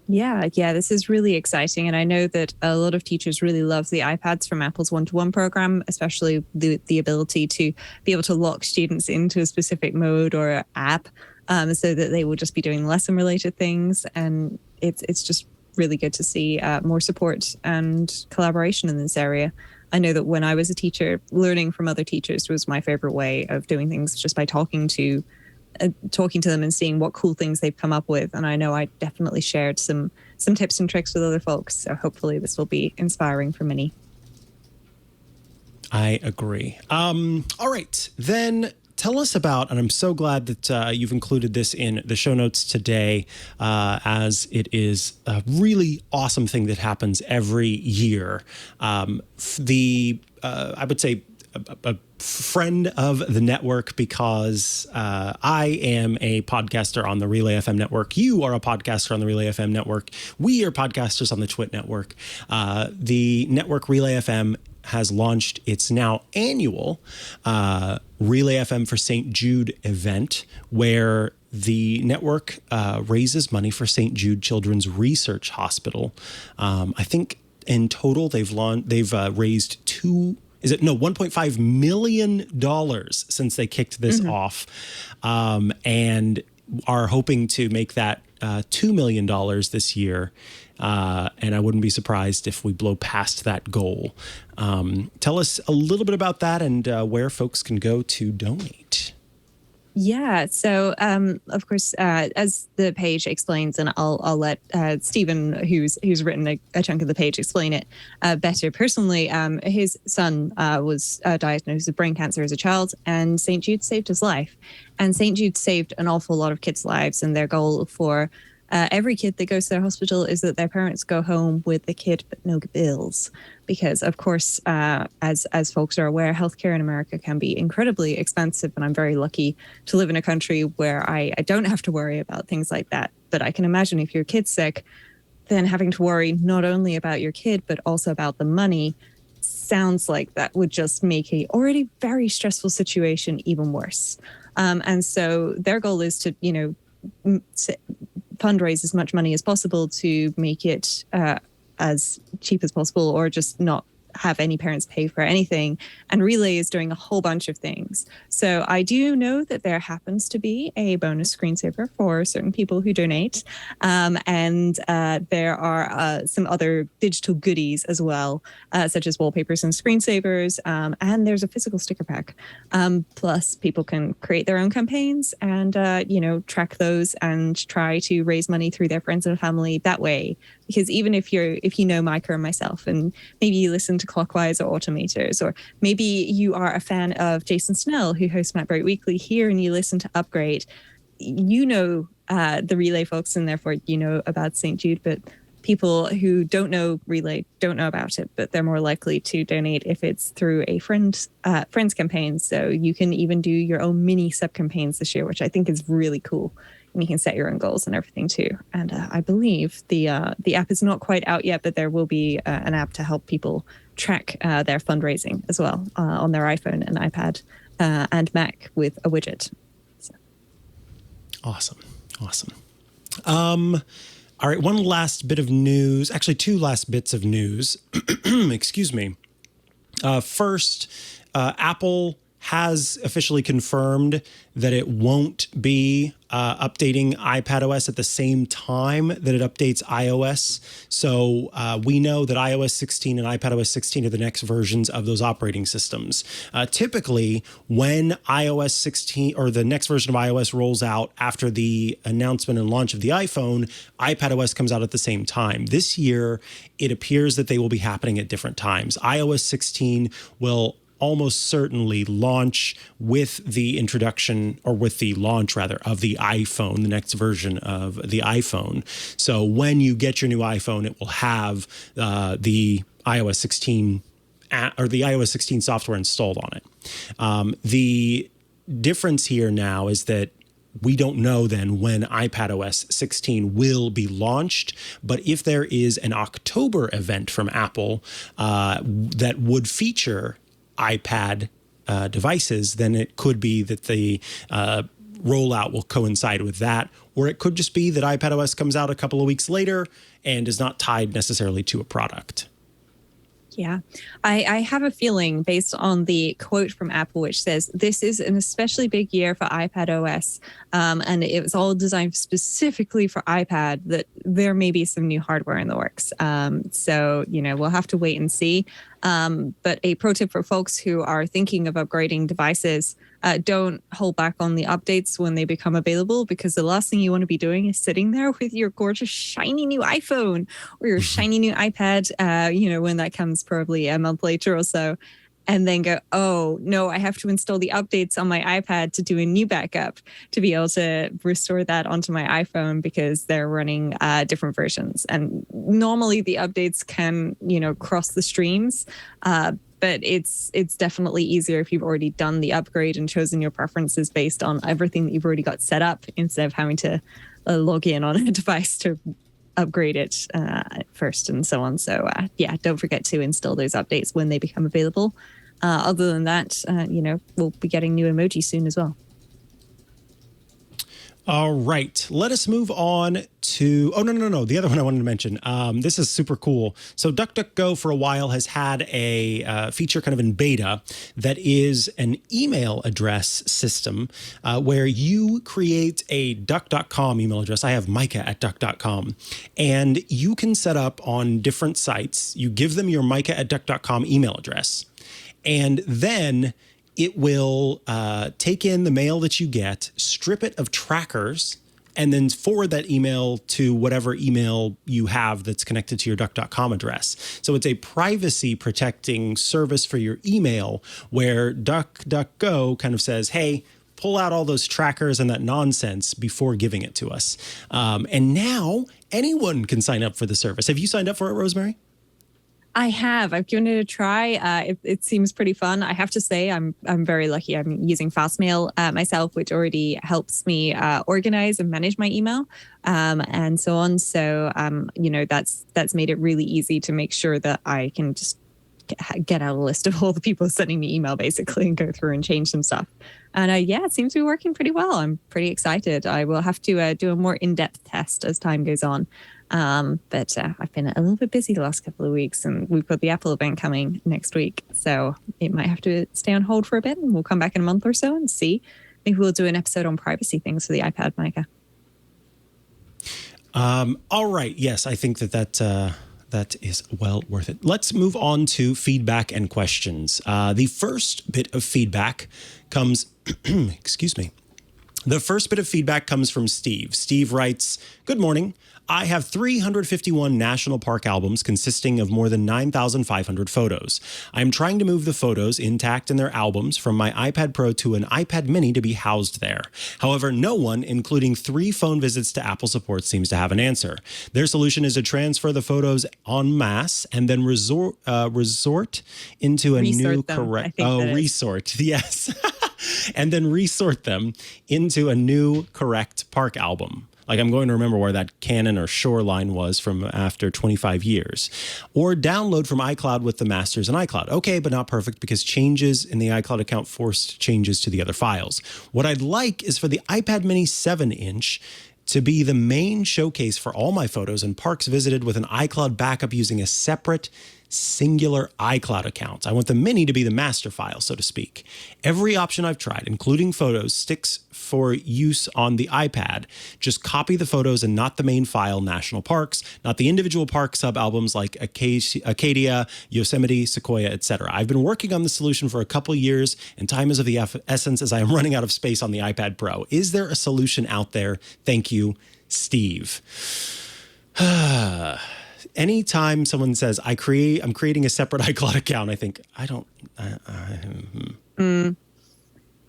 Yeah, this is really exciting. And I know that a lot of teachers really love the iPads from Apple's one-to-one program, especially the ability to be able to lock students into a specific mode or app so that they will just be doing lesson-related things. And it's just really good to see more support and collaboration in this area. I know that when I was a teacher, learning from other teachers was my favorite way of doing things, just by talking to them and seeing what cool things they've come up with. And I know I definitely shared some tips and tricks with other folks. So hopefully this will be inspiring for many. I agree. All right, then tell us about, and I'm so glad that you've included this in the show notes today, as it is a really awesome thing that happens every year. I would say a friend of the network, because I am a podcaster on the RelayFM network. You are a podcaster on the RelayFM network. We are podcasters on the Twit network. The network RelayFM has launched its now annual RelayFM for St Jude event, where the network raises money for St Jude Children's Research Hospital. I think in total they've raised $2 is it? No, $1.5 million since they kicked this off, and are hoping to make that $2 million this year. And I wouldn't be surprised if we blow past that goal. Tell us a little bit about that and where folks can go to donate. Yeah. So, of course, as the page explains, and I'll let Stephen, who's written a chunk of the page, explain it better. Personally, his son was diagnosed with brain cancer as a child, and St Jude saved his life. And St Jude saved an awful lot of kids' lives, and their goal for every kid that goes to their hospital is that their parents go home with the kid but no bills, because of course, as folks are aware, healthcare in America can be incredibly expensive, and I'm very lucky to live in a country where I don't have to worry about things like that. But I can imagine if your kid's sick, then having to worry not only about your kid but also about the money sounds like that would just make a already very stressful situation even worse. And so their goal is to, fundraise as much money as possible to make it as cheap as possible, or just not have any parents pay for anything. And Relay is doing a whole bunch of things. So I do know that there happens to be a bonus screensaver for certain people who donate. And there are some other digital goodies as well, such as wallpapers and screensavers. And there's a physical sticker pack. Plus, people can create their own campaigns and, track those and try to raise money through their friends and family that way. Because even if you know Mikah and myself, and maybe you listen to Clockwise or Automators, or maybe you are a fan of Jason Snell, who hosts MacBreak Weekly here, and you listen to Upgrade, the Relay folks, and therefore you know about St Jude. But people who don't know Relay don't know about it, but they're more likely to donate if it's through a friends campaign. So you can even do your own mini sub campaigns this year, which I think is really cool. And you can set your own goals and everything too. And I believe the app is not quite out yet, but there will be an app to help people track their fundraising as well on their iPhone and iPad and Mac with a widget. So. Awesome. All right, one last bit of news. Actually, two last bits of news. Excuse me. First, Apple has officially confirmed that it won't be updating iPadOS at the same time that it updates iOS. So we know that iOS 16 and iPadOS 16 are the next versions of those operating systems. Typically, when iOS 16 or the next version of iOS rolls out after the announcement and launch of the iPhone, iPadOS comes out at the same time. This year, it appears that they will be happening at different times. iOS 16 will almost certainly launch with the introduction, or with the launch rather, of the iPhone, the next version of the iPhone. So when you get your new iPhone, it will have the iOS 16 or the iOS 16 software installed on it. The difference here now is that we don't know then when iPadOS 16 will be launched, but if there is an October event from Apple that would feature iPad devices, then it could be that the rollout will coincide with that, or it could just be that iPadOS comes out a couple of weeks later and is not tied necessarily to a product. Yeah, I have a feeling, based on the quote from Apple, which says, "This is an especially big year for iPadOS, and it was all designed specifically for iPad," that there may be some new hardware in the works. So, we'll have to wait and see. But a pro tip for folks who are thinking of upgrading devices, don't hold back on the updates when they become available, because the last thing you want to be doing is sitting there with your gorgeous shiny new iPhone or your shiny new iPad, when that comes probably a month later or so, and then go, oh no, I have to install the updates on my iPad to do a new backup to be able to restore that onto my iPhone, because they're running different versions. And normally the updates can, cross the streams, but it's definitely easier if you've already done the upgrade and chosen your preferences based on everything that you've already got set up, instead of having to log in on a device to upgrade it first and so on. So don't forget to install those updates when they become available. Other than that, we'll be getting new emojis soon as well. All right, let us move on to, no. The other one I wanted to mention, this is super cool. So DuckDuckGo for a while has had a feature kind of in beta that is an email address system where you create a duck.com email address. I have Mikah at duck.com, and you can set up on different sites. You give them your Mikah at duck.com email address, and then it will take in the mail that you get, strip it of trackers, and then forward that email to whatever email you have that's connected to your duck.com address. So it's a privacy protecting service for your email where DuckDuckGo kind of says, hey, pull out all those trackers and that nonsense before giving it to us. And now anyone can sign up for the service. Have you signed up for it, Rosemary? I have. I've given it a try. It seems pretty fun. I have to say, I'm very lucky. I'm using Fastmail myself, which already helps me organize and manage my email and so on. So, that's made it really easy to make sure that I can just get out a list of all the people sending me email, basically, and go through and change some stuff. And it seems to be working pretty well. I'm pretty excited. I will have to do a more in-depth test as time goes on. But I've been a little bit busy the last couple of weeks, and we've got the Apple event coming next week. So it might have to stay on hold for a bit, and we'll come back in a month or so and see. Maybe we'll do an episode on privacy things for the iPad, Mikah. All right. Yes, I think that is well worth it. Let's move on to feedback and questions. The first bit of feedback comes, excuse me. The first bit of feedback comes from Steve. Steve writes, "Good morning. I have 351 national park albums consisting of more than 9,500 photos. I am trying to move the photos intact in their albums from my iPad Pro to an iPad mini to be housed there. However, no one, including 3 phone visits to Apple support, seems to have an answer. Their solution is to transfer the photos en masse and then resort into a new correct... resort, yes. And then resort them into a new correct park album. Like, I'm going to remember where that Canon or Shoreline was from after 25 years. Or download from iCloud with the masters in iCloud. Okay, but not perfect because changes in the iCloud account forced changes to the other files. What I'd like is for the iPad mini 7-inch to be the main showcase for all my photos and parks visited with an iCloud backup using a separate singular iCloud account. I want the mini to be the master file, so to speak. Every option I've tried, including photos, sticks for use on the iPad. Just copy the photos and not the main file, national parks, not the individual park sub-albums like Acadia, Yosemite, Sequoia, etc. I've been working on the solution for a couple years, and time is of the essence as I am running out of space on the iPad Pro. Is there a solution out there? Thank you, Steve." Anytime someone says, I'm creating a separate iCloud account, I think,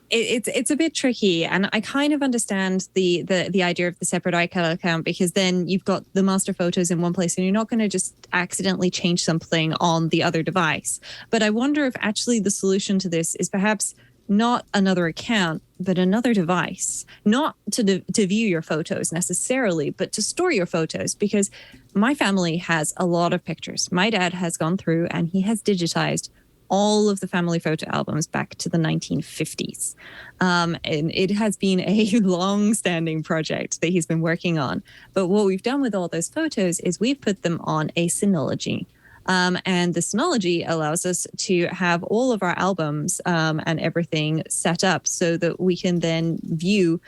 It's a bit tricky, and I kind of understand the idea of the separate iCloud account, because then you've got the master photos in one place and you're not going to just accidentally change something on the other device. But I wonder if actually the solution to this is perhaps not another account, but another device, not to view your photos necessarily, but to store your photos, because my family has a lot of pictures. My dad has gone through and he has digitized all of the family photo albums back to the 1950s. And it has been a long-standing project that he's been working on. But what we've done with all those photos is we've put them on a Synology. And the Synology allows us to have all of our albums and everything set up so that we can then view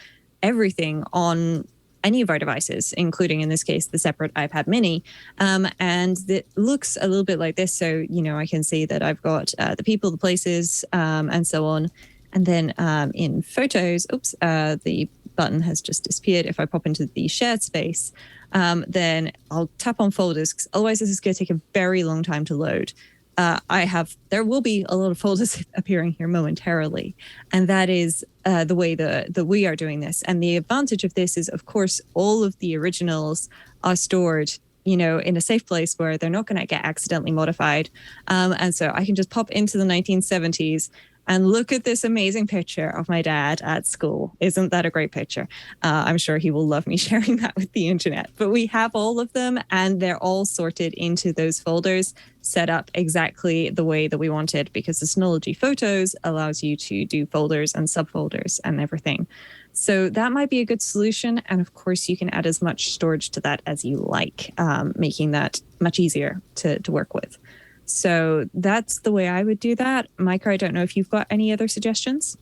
everything on any of our devices, including in this case the separate iPad mini. And it looks a little bit like this. So, I can see that I've got the people, the places, and so on. And then in photos, the button has just disappeared. If I pop into the shared space, then I'll tap on folders, because otherwise this is going to take a very long time to load. There will be a lot of folders appearing here momentarily, and that is the way that we are doing this. And the advantage of this is, of course, all of the originals are stored, in a safe place where they're not going to get accidentally modified. And so I can just pop into the 1970s and look at this amazing picture of my dad at school. Isn't that a great picture? I'm sure he will love me sharing that with the internet. But we have all of them, and they're all sorted into those folders, set up exactly the way that we wanted, because the Synology Photos allows you to do folders and subfolders and everything. So that might be a good solution. And of course, you can add as much storage to that as you like, making that much easier to work with. So that's the way I would do that. Mikah, I don't know if you've got any other suggestions.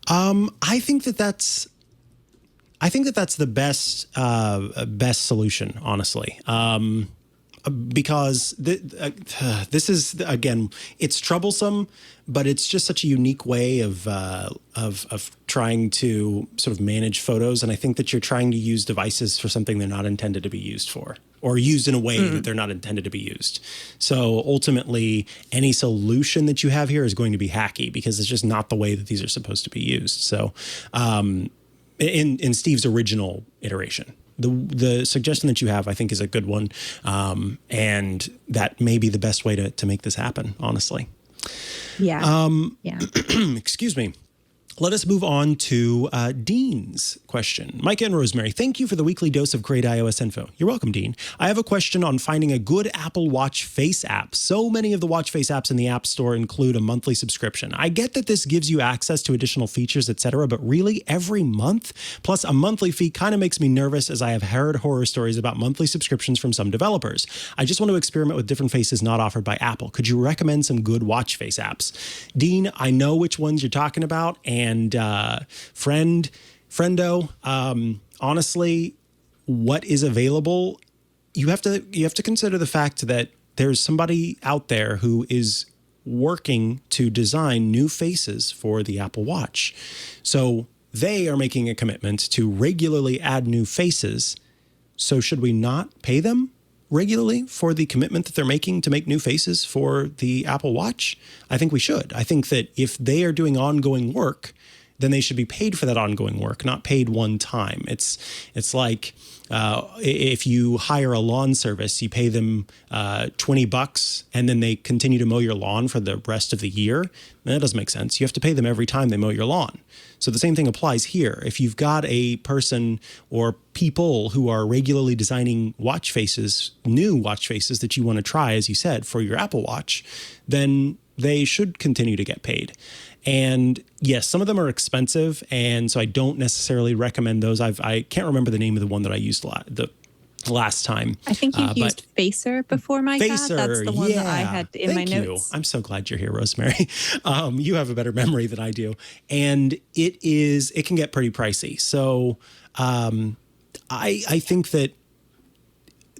I think that's the best solution, honestly. Because this is, again, it's troublesome, but it's just such a unique way of trying to sort of manage photos. And I think that you're trying to use devices for something they're not intended to be used for, or used in a way that they're not intended to be used. So ultimately, any solution that you have here is going to be hacky, because it's just not the way that these are supposed to be used. So in Steve's original iteration, the suggestion that you have, I think, is a good one. And that may be the best way to make this happen, honestly. Yeah. Excuse me. Let us move on to Dean's question. Mikah and Rosemary, thank you for the weekly dose of great iOS info. You're welcome, Dean. I have a question on finding a good Apple Watch Face app. So many of the Watch Face apps in the App Store include a monthly subscription. I get that this gives you access to additional features, etc., but really every month plus a monthly fee kind of makes me nervous, as I have heard horror stories about monthly subscriptions from some developers. I just want to experiment with different faces not offered by Apple. Could you recommend some good Watch Face apps? Dean, I know which ones you're talking about, and friendo, honestly, what is available, you have to consider the fact that there's somebody out there who is working to design new faces for the Apple Watch. So they are making a commitment to regularly add new faces. So should we not pay them regularly for the commitment that they're making to make new faces for the Apple Watch? I think we should. I think that if they are doing ongoing work, then they should be paid for that ongoing work, not paid one time. It's like if you hire a lawn service, you pay them $20 and then they continue to mow your lawn for the rest of the year. That doesn't make sense. You have to pay them every time they mow your lawn. So the same thing applies here. If you've got a person or people who are regularly designing watch faces, new watch faces that you want to try, as you said, for your Apple Watch, then they should continue to get paid. And yes, some of them are expensive, and so I don't necessarily recommend those. I can't remember the name of the one that I used the last time. I think you've used Facer before, Mikah. Facer, that's the one that I had in my notes. I'm so glad you're here, Rosemary. You have a better memory than I do, and it can get pretty pricey. So I think that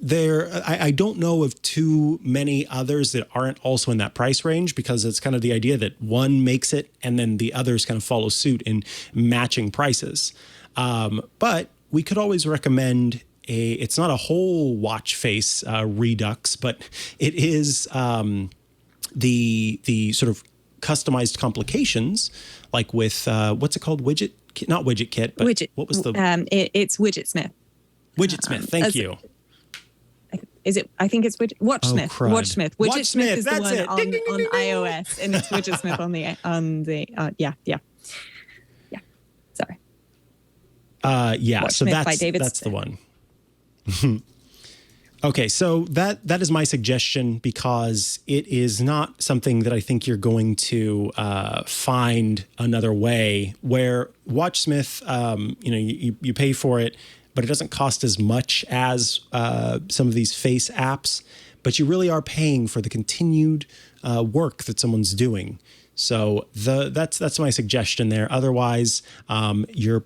I don't know of too many others that aren't also in that price range, because it's kind of the idea that one makes it and then the others kind of follow suit in matching prices. But we could always recommend it's not a whole watch face redux, but it is the sort of customized complications, like with what's it called? Not Widget Kit, but what was the? It's Widgetsmith. Widgetsmith. Thank you. Is it? I think it's Watchsmith. Oh, Watchsmith. Widgetsmith is the one on iOS, and it's Widgetsmith on the yeah. Sorry. Yeah. So Watchsmith that's the one. Okay, so that is my suggestion, because it is not something that I think you're going to find another way. Where Watchsmith, you pay for it, but it doesn't cost as much as some of these face apps, but you really are paying for the continued work that someone's doing. So that's my suggestion there. Otherwise, your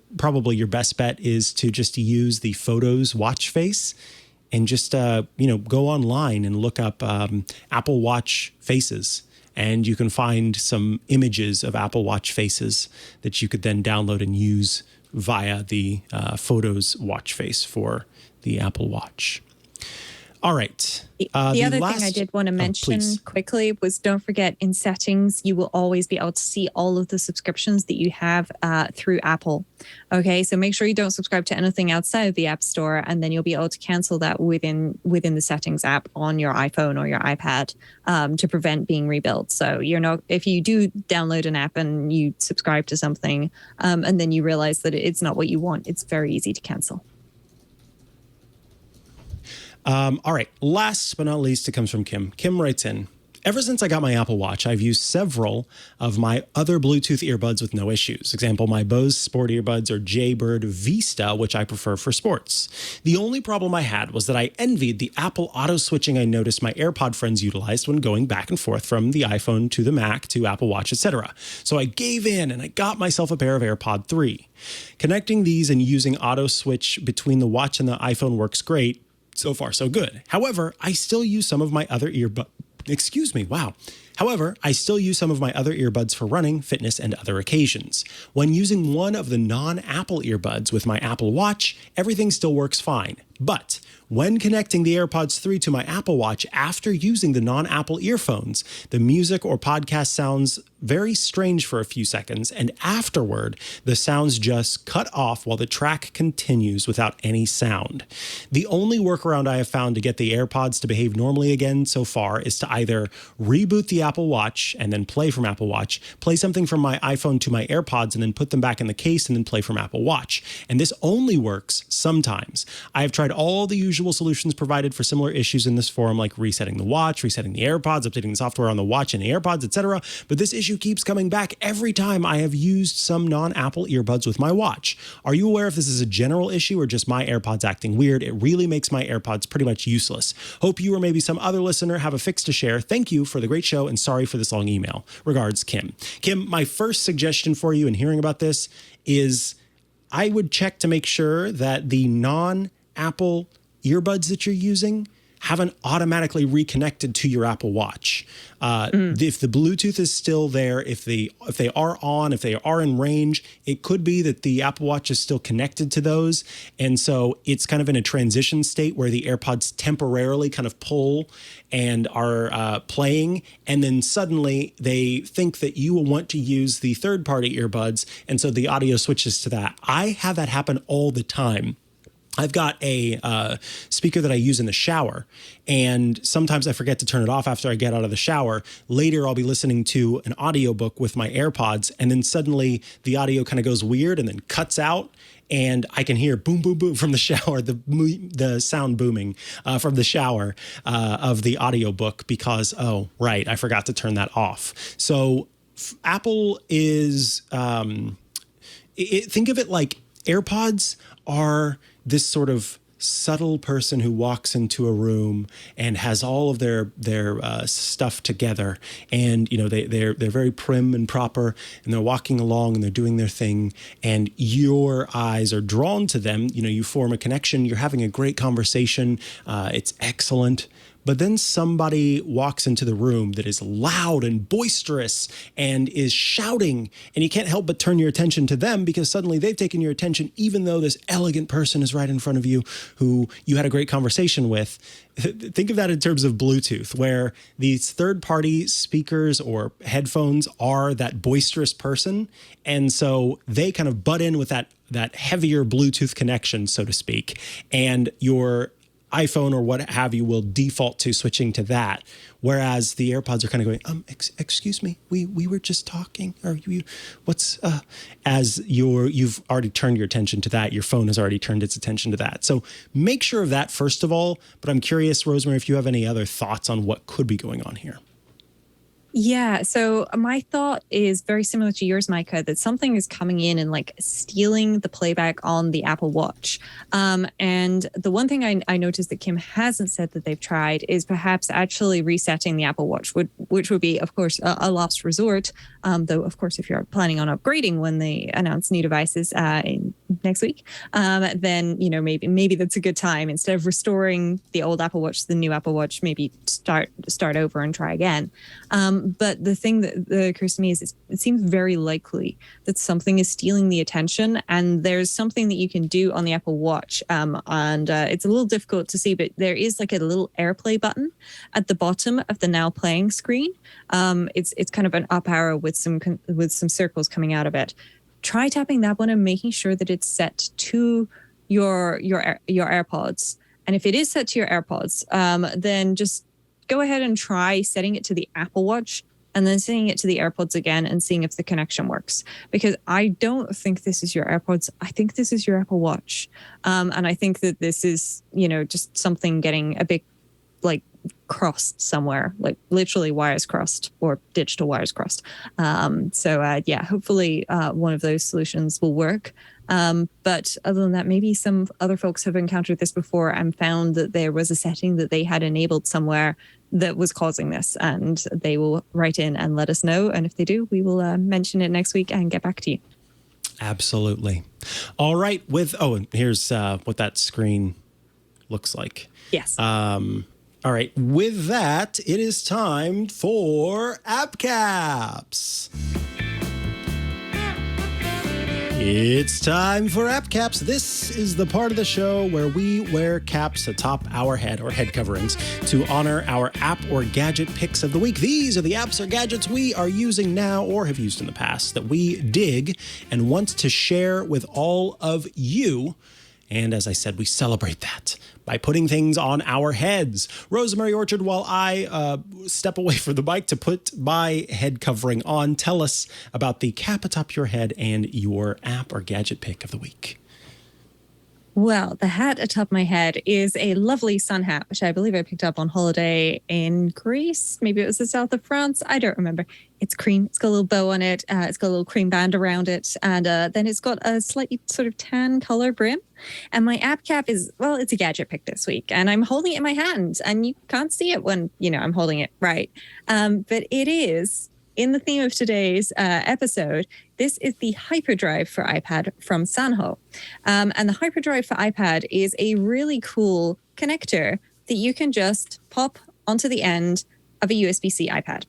best bet is to just use the Photos watch face and just go online and look up Apple Watch faces. And you can find some images of Apple Watch faces that you could then download and use via the Photos watch face for the Apple Watch. All right. The other thing I did want to mention quickly was, don't forget, in settings, you will always be able to see all of the subscriptions that you have through Apple. Okay, so make sure you don't subscribe to anything outside of the App Store, and then you'll be able to cancel that within the settings app on your iPhone or your iPad to prevent being rebuilt. So you're not, if you do download an app and you subscribe to something and then you realize that it's not what you want, it's very easy to cancel. All right. Last but not least, it comes from Kim. Kim writes in, ever since I got my Apple Watch, I've used several of my other Bluetooth earbuds with no issues. Example, my Bose Sport earbuds or Jaybird Vista, which I prefer for sports. The only problem I had was that I envied the Apple auto switching I noticed my AirPod friends utilized when going back and forth from the iPhone to the Mac to Apple Watch, etc. So I gave in and I got myself a pair of AirPod 3. Connecting these and using auto switch between the watch and the iPhone works great. So far, so good. However, I still use some of my other However, I still use some of my other earbuds for running, fitness, and other occasions. When using one of the non-Apple earbuds with my Apple Watch, everything still works fine. But when connecting the AirPods 3 to my Apple Watch after using the non-Apple earphones, the music or podcast sounds very strange for a few seconds, and afterward, the sounds just cut off while the track continues without any sound. The only workaround I have found to get the AirPods to behave normally again so far is to either reboot the Apple Watch and then play from Apple Watch, play something from my iPhone to my AirPods and then put them back in the case and then play from Apple Watch. And this only works sometimes. I have tried all the usual solutions provided for similar issues in this forum, like resetting the watch, resetting the AirPods, updating the software on the watch and the AirPods, etc. But this issue keeps coming back every time I have used some non-Apple earbuds with my watch. Are you aware if this is a general issue or just my AirPods acting weird? It really makes my AirPods pretty much useless. Hope you or maybe some other listener have a fix to share. Thank you for the great show and sorry for this long email. Regards, Kim. Kim, my first suggestion for you in hearing about this is I would check to make sure that the non-Apple earbuds that you're using haven't automatically reconnected to your Apple Watch. If the Bluetooth is still there, if they are on, if they are in range, it could be that the Apple Watch is still connected to those. And so it's kind of in a transition state where the AirPods temporarily kind of pull and are playing. And then suddenly they think that you will want to use the third-party earbuds. And so the audio switches to that. I have that happen all the time. I've got a speaker that I use in the shower, and sometimes I forget to turn it off after I get out of the shower. Later, I'll be listening to an audiobook with my AirPods, and then suddenly the audio kind of goes weird and then cuts out, and I can hear boom, boom, boom from the shower, the sound booming from the shower of the audiobook because, oh, right, I forgot to turn that off. So Apple is, think of it like AirPods are this sort of subtle person who walks into a room and has all of their stuff together, and they're very prim and proper, and they're walking along and they're doing their thing, and your eyes are drawn to them. You form a connection. You're having a great conversation. It's excellent. But then somebody walks into the room that is loud and boisterous and is shouting, and you can't help but turn your attention to them because suddenly they've taken your attention, even though this elegant person is right in front of you who you had a great conversation with. Think of that in terms of Bluetooth, where these third-party speakers or headphones are that boisterous person, and so they kind of butt in with that heavier Bluetooth connection, so to speak, and your iPhone or what have you will default to switching to that, whereas the AirPods are kind of going, excuse me, we were just talking, or you've already turned your attention to that. Your phone has already turned its attention to that. So make sure of that first of all. But I'm curious, Rosemary, if you have any other thoughts on what could be going on here. Yeah, so my thought is very similar to yours, Mikah, that something is coming in and like stealing the playback on the Apple Watch. And the one thing I noticed that Kim hasn't said that they've tried is perhaps actually resetting the Apple Watch, which would be, of course, a last resort. Though, of course, if you're planning on upgrading when they announce new devices next week, then maybe that's a good time. Instead of restoring the old Apple Watch to the new Apple Watch, maybe start over and try again. But the thing that occurs to me is it seems very likely that something is stealing the attention, and there's something that you can do on the Apple Watch, and it's a little difficult to see, but there is like a little AirPlay button at the bottom of the Now Playing screen. It's kind of an up arrow with some circles coming out of it. Try tapping that one and making sure that it's set to your AirPods. And if it is set to your AirPods, then just go ahead and try setting it to the Apple Watch and then setting it to the AirPods again and seeing if the connection works. Because I don't think this is your AirPods. I think this is your Apple Watch. And I think that this is, just something getting a bit like crossed somewhere, like literally wires crossed or digital wires crossed. Hopefully one of those solutions will work. But other than that, maybe some other folks have encountered this before and found that there was a setting that they had enabled somewhere that was causing this, and they will write in and let us know. And if they do, we will mention it next week and get back to you. Absolutely. All right. And here's what that screen looks like. Yes. All right, with that, it is time for App Caps. It's time for App Caps. This is the part of the show where we wear caps atop our head or head coverings to honor our app or gadget picks of the week. These are the apps or gadgets we are using now or have used in the past that we dig and want to share with all of you. And as I said, we celebrate that by putting things on our heads. Rosemary Orchard, while I step away from the mic to put my head covering on, tell us about the cap atop your head and your app or gadget pick of the week. Well, the hat atop my head is a lovely sun hat, which I believe I picked up on holiday in Greece. Maybe it was the south of France. I don't remember. It's cream. It's got a little bow on it. It's got a little cream band around it. And then it's got a slightly sort of tan color brim. And my app cap is, it's a gadget pick this week. And I'm holding it in my hand. And you can't see it when, I'm holding it right. But it is, in the theme of today's episode, this is the hyperdrive for iPad from Sanho. And the hyperdrive for iPad is a really cool connector that you can just pop onto the end of a USB-C iPad.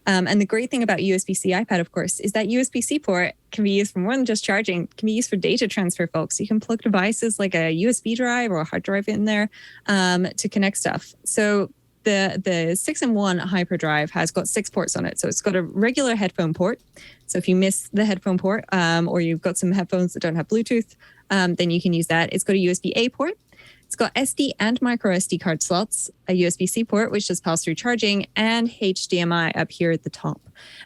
And the great thing about USB-C iPad, of course, is that USB-C port can be used for more than just charging. It can be used for data transfer, folks. You can plug devices like a USB drive or a hard drive in there to connect stuff. So the 6-in-1 hyperdrive has got 6 ports on it. So it's got a regular headphone port. So if you miss the headphone port or you've got some headphones that don't have Bluetooth, then you can use that. It's got a USB-A port. It's got SD and micro SD card slots, a USB-C port, which does pass-through charging, and HDMI up here at the top.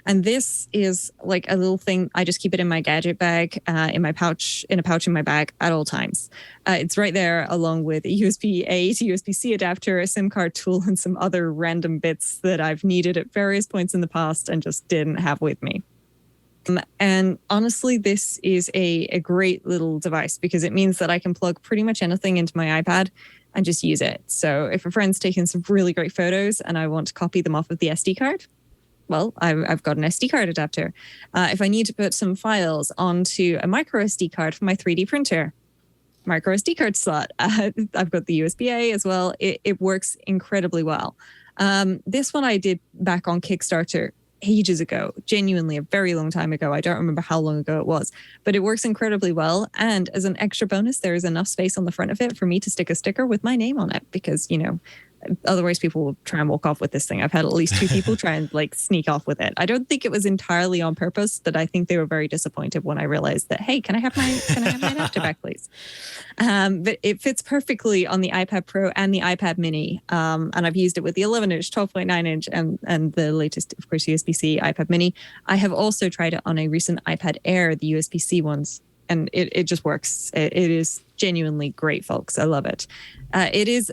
And this is like a little thing. I just keep it in my gadget bag, in a pouch in my bag at all times. It's right there along with a USB-A to USB-C adapter, a SIM card tool, and some other random bits that I've needed at various points in the past and just didn't have with me. And honestly, this is a great little device because it means that I can plug pretty much anything into my iPad and just use it. So if a friend's taken some really great photos and I want to copy them off of the SD card, well, I've got an SD card adapter. If I need to put some files onto a micro SD card for my 3D printer, micro SD card slot. I've got the USB-A as well. It works incredibly well. This one I did back on Kickstarter ages ago, genuinely a very long time ago. I don't remember how long ago it was, but it works incredibly well. And as an extra bonus, there is enough space on the front of it for me to stick a sticker with my name on it because, otherwise people will try and walk off with this thing. I've had at least 2 people try and sneak off with it. I don't think it was entirely on purpose, but I think they were very disappointed when I realized that, hey, can I have my adapter back, please? But it fits perfectly on the iPad Pro and the iPad Mini. And I've used it with the 11-inch, 12.9-inch, and the latest, of course, USB-C iPad Mini. I have also tried it on a recent iPad Air, the USB-C ones, and it just works. It is genuinely great, folks. I love it. It is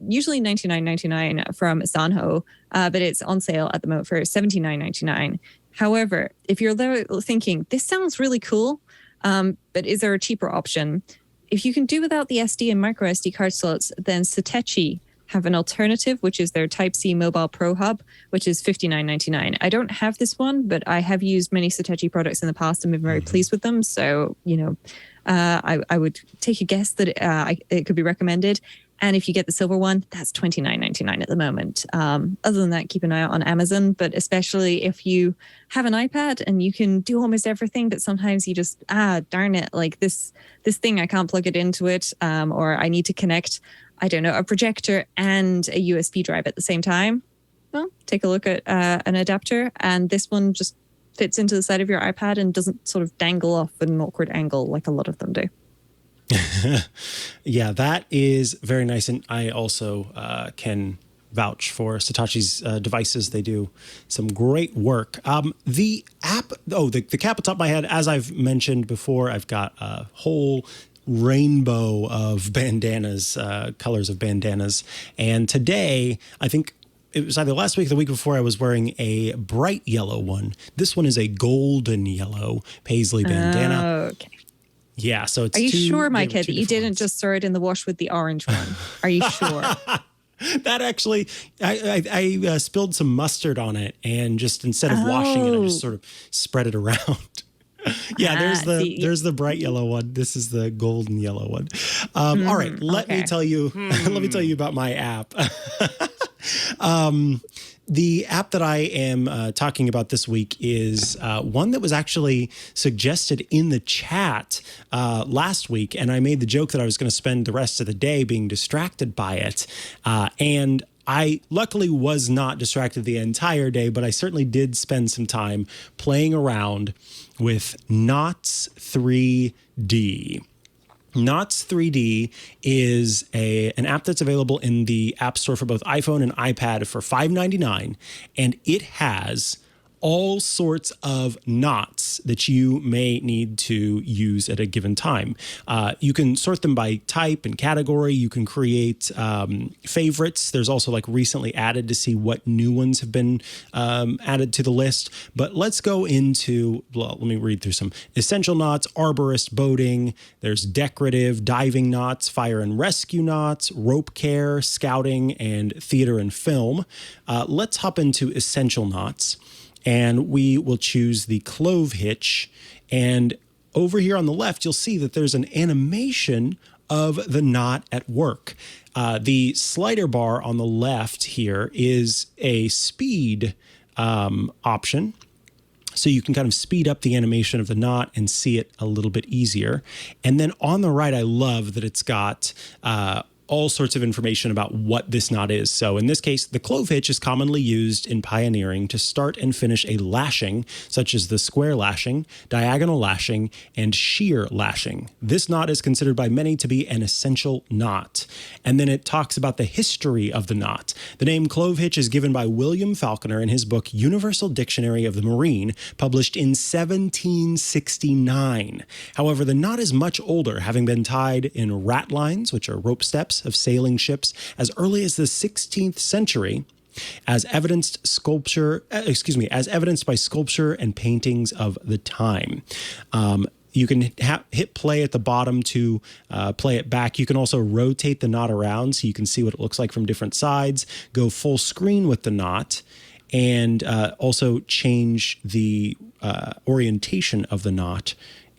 usually $99.99 from Sanho, but it's on sale at the moment for $79.99. However, if you're there thinking, this sounds really cool, but is there a cheaper option? If you can do without the SD and micro SD card slots, then Satechi have an alternative, which is their Type-C Mobile Pro Hub, which is $59.99. I don't have this one, but I have used many Satechi products in the past and been very pleased with them. So, I would take a guess that it could be recommended. And if you get the silver one, that's $29.99 at the moment. Other than that, keep an eye out on Amazon. But especially if you have an iPad and you can do almost everything, but sometimes you just, darn it, like this thing, I can't plug it into it, or I need to connect, I don't know, a projector and a USB drive at the same time. Well, take a look at an adapter, and this one just fits into the side of your iPad and doesn't sort of dangle off at an awkward angle like a lot of them do. Yeah, that is very nice. And I also can vouch for Satoshi's devices. They do some great work. The app, the cap at the top of my head, as I've mentioned before, I've got a whole rainbow of bandanas, colors of bandanas. And today, I think it was either last week or the week before, I was wearing a bright yellow one. This one is a golden yellow paisley bandana. Oh, okay. Yeah, so it's Are you sure, Mikah, that you didn't ones. just throw it in the wash with the orange one? Are you sure? That actually, I spilled some mustard on it, and just instead of washing it, I just sort of spread it around. Yeah, there's the bright yellow one. This is the golden yellow one. All right, let me tell you about my app. The app that I am talking about this week is one that was actually suggested in the chat last week, and I made the joke that I was going to spend the rest of the day being distracted by it. And I luckily was not distracted the entire day, but I certainly did spend some time playing around with Knots 3D. Knots 3D is an app that's available in the App Store for both iPhone and iPad for $5.99, and it has all sorts of knots that you may need to use at a given time. You can sort them by type and category. You can create favorites. There's also like recently added to see what new ones have been added to the list. But let's go into, let me read through some. Essential knots, arborist, boating. There's decorative, diving knots, fire and rescue knots, rope care, scouting, and theater and film. Let's hop into essential knots. And we will choose the clove hitch. And over here on the left, you'll see that there's an animation of the knot at work. The slider bar on the left here is a speed option. So you can kind of speed up the animation of the knot and see it a little bit easier. And then on the right, I love that it's got all sorts of information about what this knot is. So in this case, the clove hitch is commonly used in pioneering to start and finish a lashing, such as the square lashing, diagonal lashing, and shear lashing. This knot is considered by many to be an essential knot. And then it talks about the history of the knot. The name clove hitch is given by William Falconer in his book Universal Dictionary of the Marine, published in 1769. However, the knot is much older, having been tied in ratlines, which are rope steps of sailing ships, as early as the 16th century, as evidenced by sculpture and paintings of the time. You can hit play at the bottom to play it back. You can also rotate the knot around so you can see what it looks like from different sides, go full screen with the knot, and also change the orientation of the knot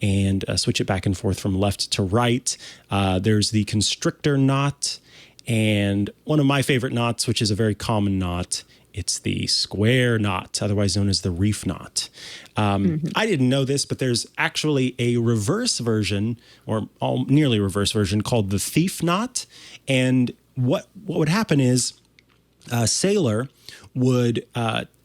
and switch it back and forth from left to right. There's the constrictor knot, and one of my favorite knots, which is a very common knot, it's the square knot, otherwise known as the reef knot. I didn't know this, but there's actually a reverse version, or nearly reverse version, called the thief knot. And what would happen is a sailor would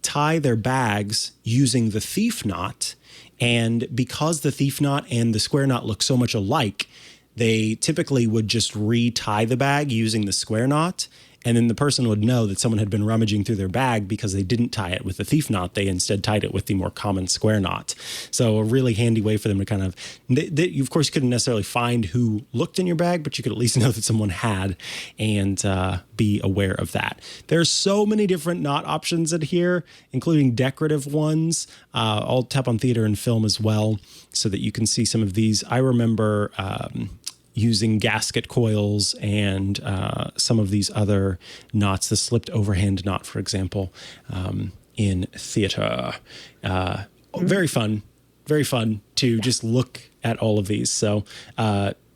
tie their bags using the thief knot. And because the thief knot and the square knot look so much alike, they typically would just re-tie the bag using the square knot. And then the person would know that someone had been rummaging through their bag because they didn't tie it with the thief knot. They instead tied it with the more common square knot. So a really handy way for them to kind of, you of course couldn't necessarily find who looked in your bag, but you could at least know that someone had and be aware of that. There's so many different knot options in here, including decorative ones. I'll tap on theater and film as well so that you can see some of these. I remember using gasket coils and some of these other knots, the slipped overhand knot, for example, in theater. Very fun to just look at all of these. So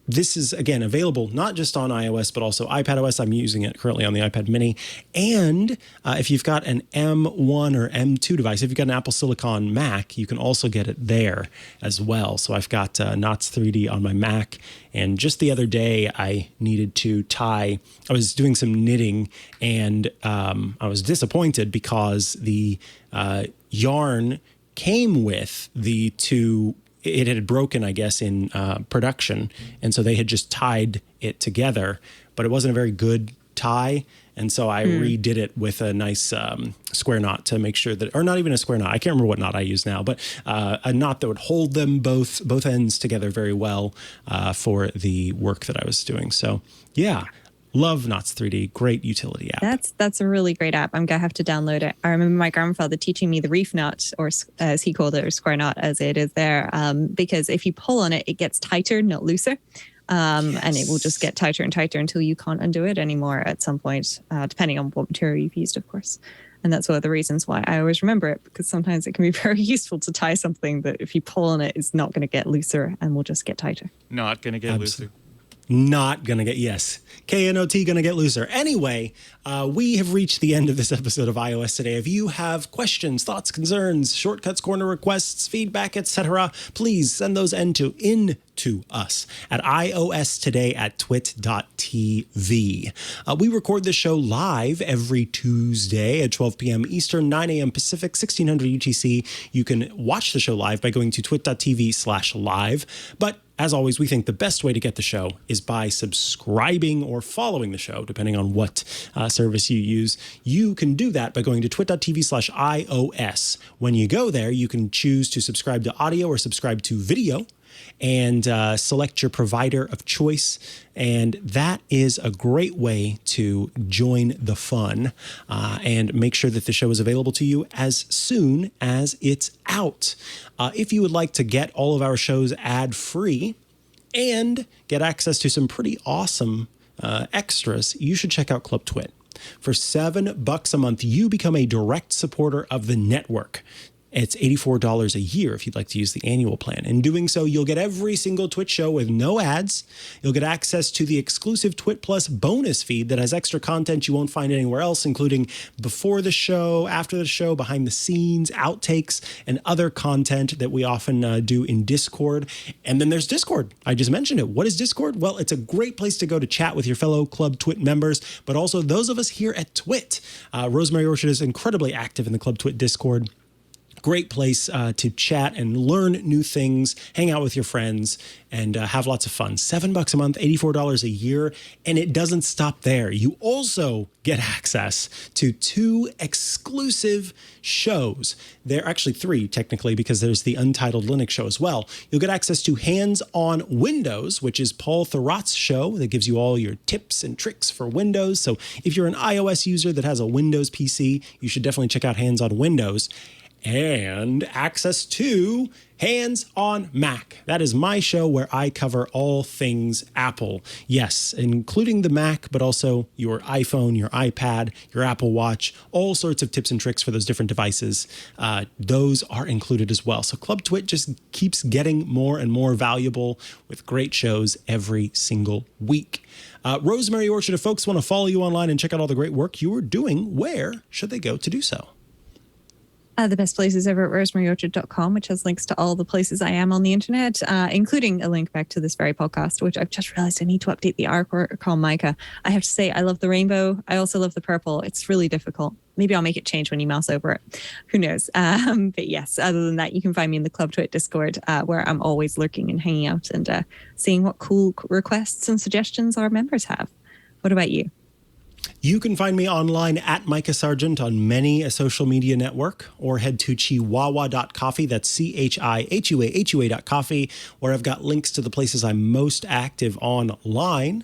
this is, again, available not just on iOS, but also iPadOS. I'm using it currently on the iPad mini. And if you've got an M1 or M2 device, if you've got an Apple Silicon Mac, you can also get it there as well. So I've got Knots 3D on my Mac. And just the other day, I needed to tie, I was doing some knitting, and I was disappointed because the yarn came with the two. It had broken, I guess, in production. And so they had just tied it together, but it wasn't a very good tie. And so I redid it with a nice square knot to make sure that, or not even a square knot. I can't remember what knot I use now, but a knot that would hold them both ends together very well for the work that I was doing. So yeah. Love Knots 3D. Great utility app. That's a really great app. I'm going to have to download it. I remember my grandfather teaching me the reef knot, or as he called it, or square knot as it is there, because if you pull on it, it gets tighter, not looser. And it will just get tighter and tighter until you can't undo it anymore at some point, depending on what material you've used, of course. And that's one of the reasons why I always remember it, because sometimes it can be very useful to tie something that if you pull on it, it's not going to get looser and will just get tighter. Not going to get looser. Not going to get, yes. KNOT going to get looser. Anyway, we have reached the end of this episode of iOS Today. If you have questions, thoughts, concerns, shortcuts, corner requests, feedback, etc., please send those into us at iostoday@twit.tv. We record this show live every Tuesday at 12 p.m. Eastern, 9 a.m. Pacific, 1600 UTC. You can watch the show live by going to twit.tv/live. But as always, we think the best way to get the show is by subscribing or following the show, depending on what service you use. You can do that by going to twit.tv/iOS. When you go there, you can choose to subscribe to audio or subscribe to video, and select your provider of choice. And that is a great way to join the fun and make sure that the show is available to you as soon as it's out. If you would like to get all of our shows ad-free and get access to some pretty awesome extras, you should check out Club Twit. For $7 a month, you become a direct supporter of the network. It's $84 a year if you'd like to use the annual plan. In doing so, you'll get every single Twit show with no ads. You'll get access to the exclusive Twit Plus bonus feed that has extra content you won't find anywhere else, including before the show, after the show, behind the scenes, outtakes, and other content that we often do in Discord. And then there's Discord. I just mentioned it. What is Discord? Well, it's a great place to go to chat with your fellow Club Twit members, but also those of us here at Twit. Rosemary Orchard is incredibly active in the Club Twit Discord. Great place to chat and learn new things, hang out with your friends, and have lots of fun. $7 a month, $84 a year, and it doesn't stop there. You also get access to 2 exclusive shows. There are actually 3, technically, because there's the Untitled Linux show as well. You'll get access to Hands on Windows, which is Paul Thurrott's show that gives you all your tips and tricks for Windows. So if you're an iOS user that has a Windows PC, you should definitely check out Hands on Windows. And access to Hands on Mac. That is my show where I cover all things Apple. Yes, including the Mac, but also your iPhone, your iPad, your Apple Watch, all sorts of tips and tricks for those different devices. Those are included as well. So Club Twit just keeps getting more and more valuable with great shows every single week. Rosemary Orchard, if folks want to follow you online and check out all the great work you are doing, where should they go to do so? The best place is over at rosemaryorchard.com, which has links to all the places I am on the internet, including a link back to this very podcast, which I've just realized I need to update the artwork on Mikah. I have to say, I love the rainbow. I also love the purple. It's really difficult. Maybe I'll make it change when you mouse over it. Who knows? But yes, other than that, you can find me in the Club Twit Discord, where I'm always lurking and hanging out and seeing what cool requests and suggestions our members have. What about you? You can find me online at Micah Sargent on many a social media network, or head to chihuahua.coffee. That's CHIHUAHUA.coffee, where I've got links to the places I'm most active online.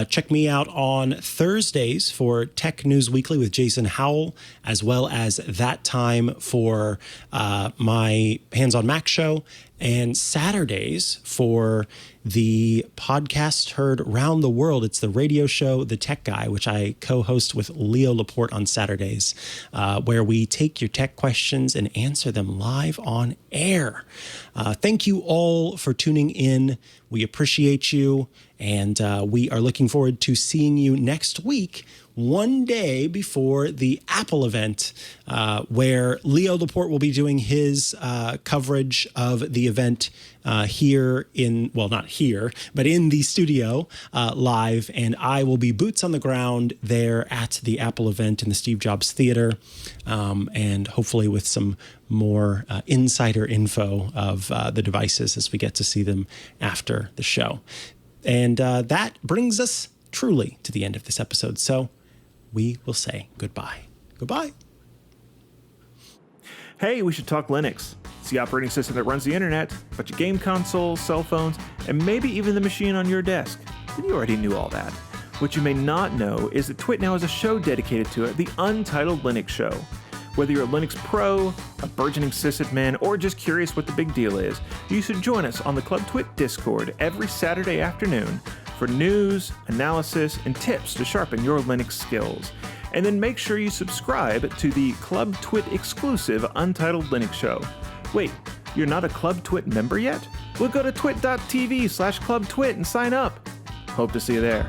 Check me out on Thursdays for Tech News Weekly with Jason Howell, as well as that time for my Hands on Mac show. And Saturdays for the podcast heard around the world, it's the radio show, The Tech Guy, which I co-host with Leo Laporte on Saturdays, where we take your tech questions and answer them live on air. Thank you all for tuning in. We appreciate you, and we are looking forward to seeing you next week, one day before the Apple event, where Leo Laporte will be doing his coverage of the event here in, well, not here, but in the studio live. And I will be boots on the ground there at the Apple event in the Steve Jobs Theater, and hopefully with some more insider info of the devices as we get to see them after the show. And that brings us truly to the end of this episode. So we will say goodbye. Goodbye. Hey, we should talk Linux. It's the operating system that runs the internet, but your game consoles, cell phones, and maybe even the machine on your desk. But you already knew all that. What you may not know is that Twit now has a show dedicated to it, the Untitled Linux Show. Whether you're a Linux pro, a burgeoning sysadmin, or just curious what the big deal is, you should join us on the Club Twit Discord every Saturday afternoon for news, analysis, and tips to sharpen your Linux skills. And then make sure you subscribe to the Club Twit exclusive Untitled Linux Show. Wait, you're not a Club Twit member yet? Well, go to twit.tv/clubtwit and sign up. Hope to see you there.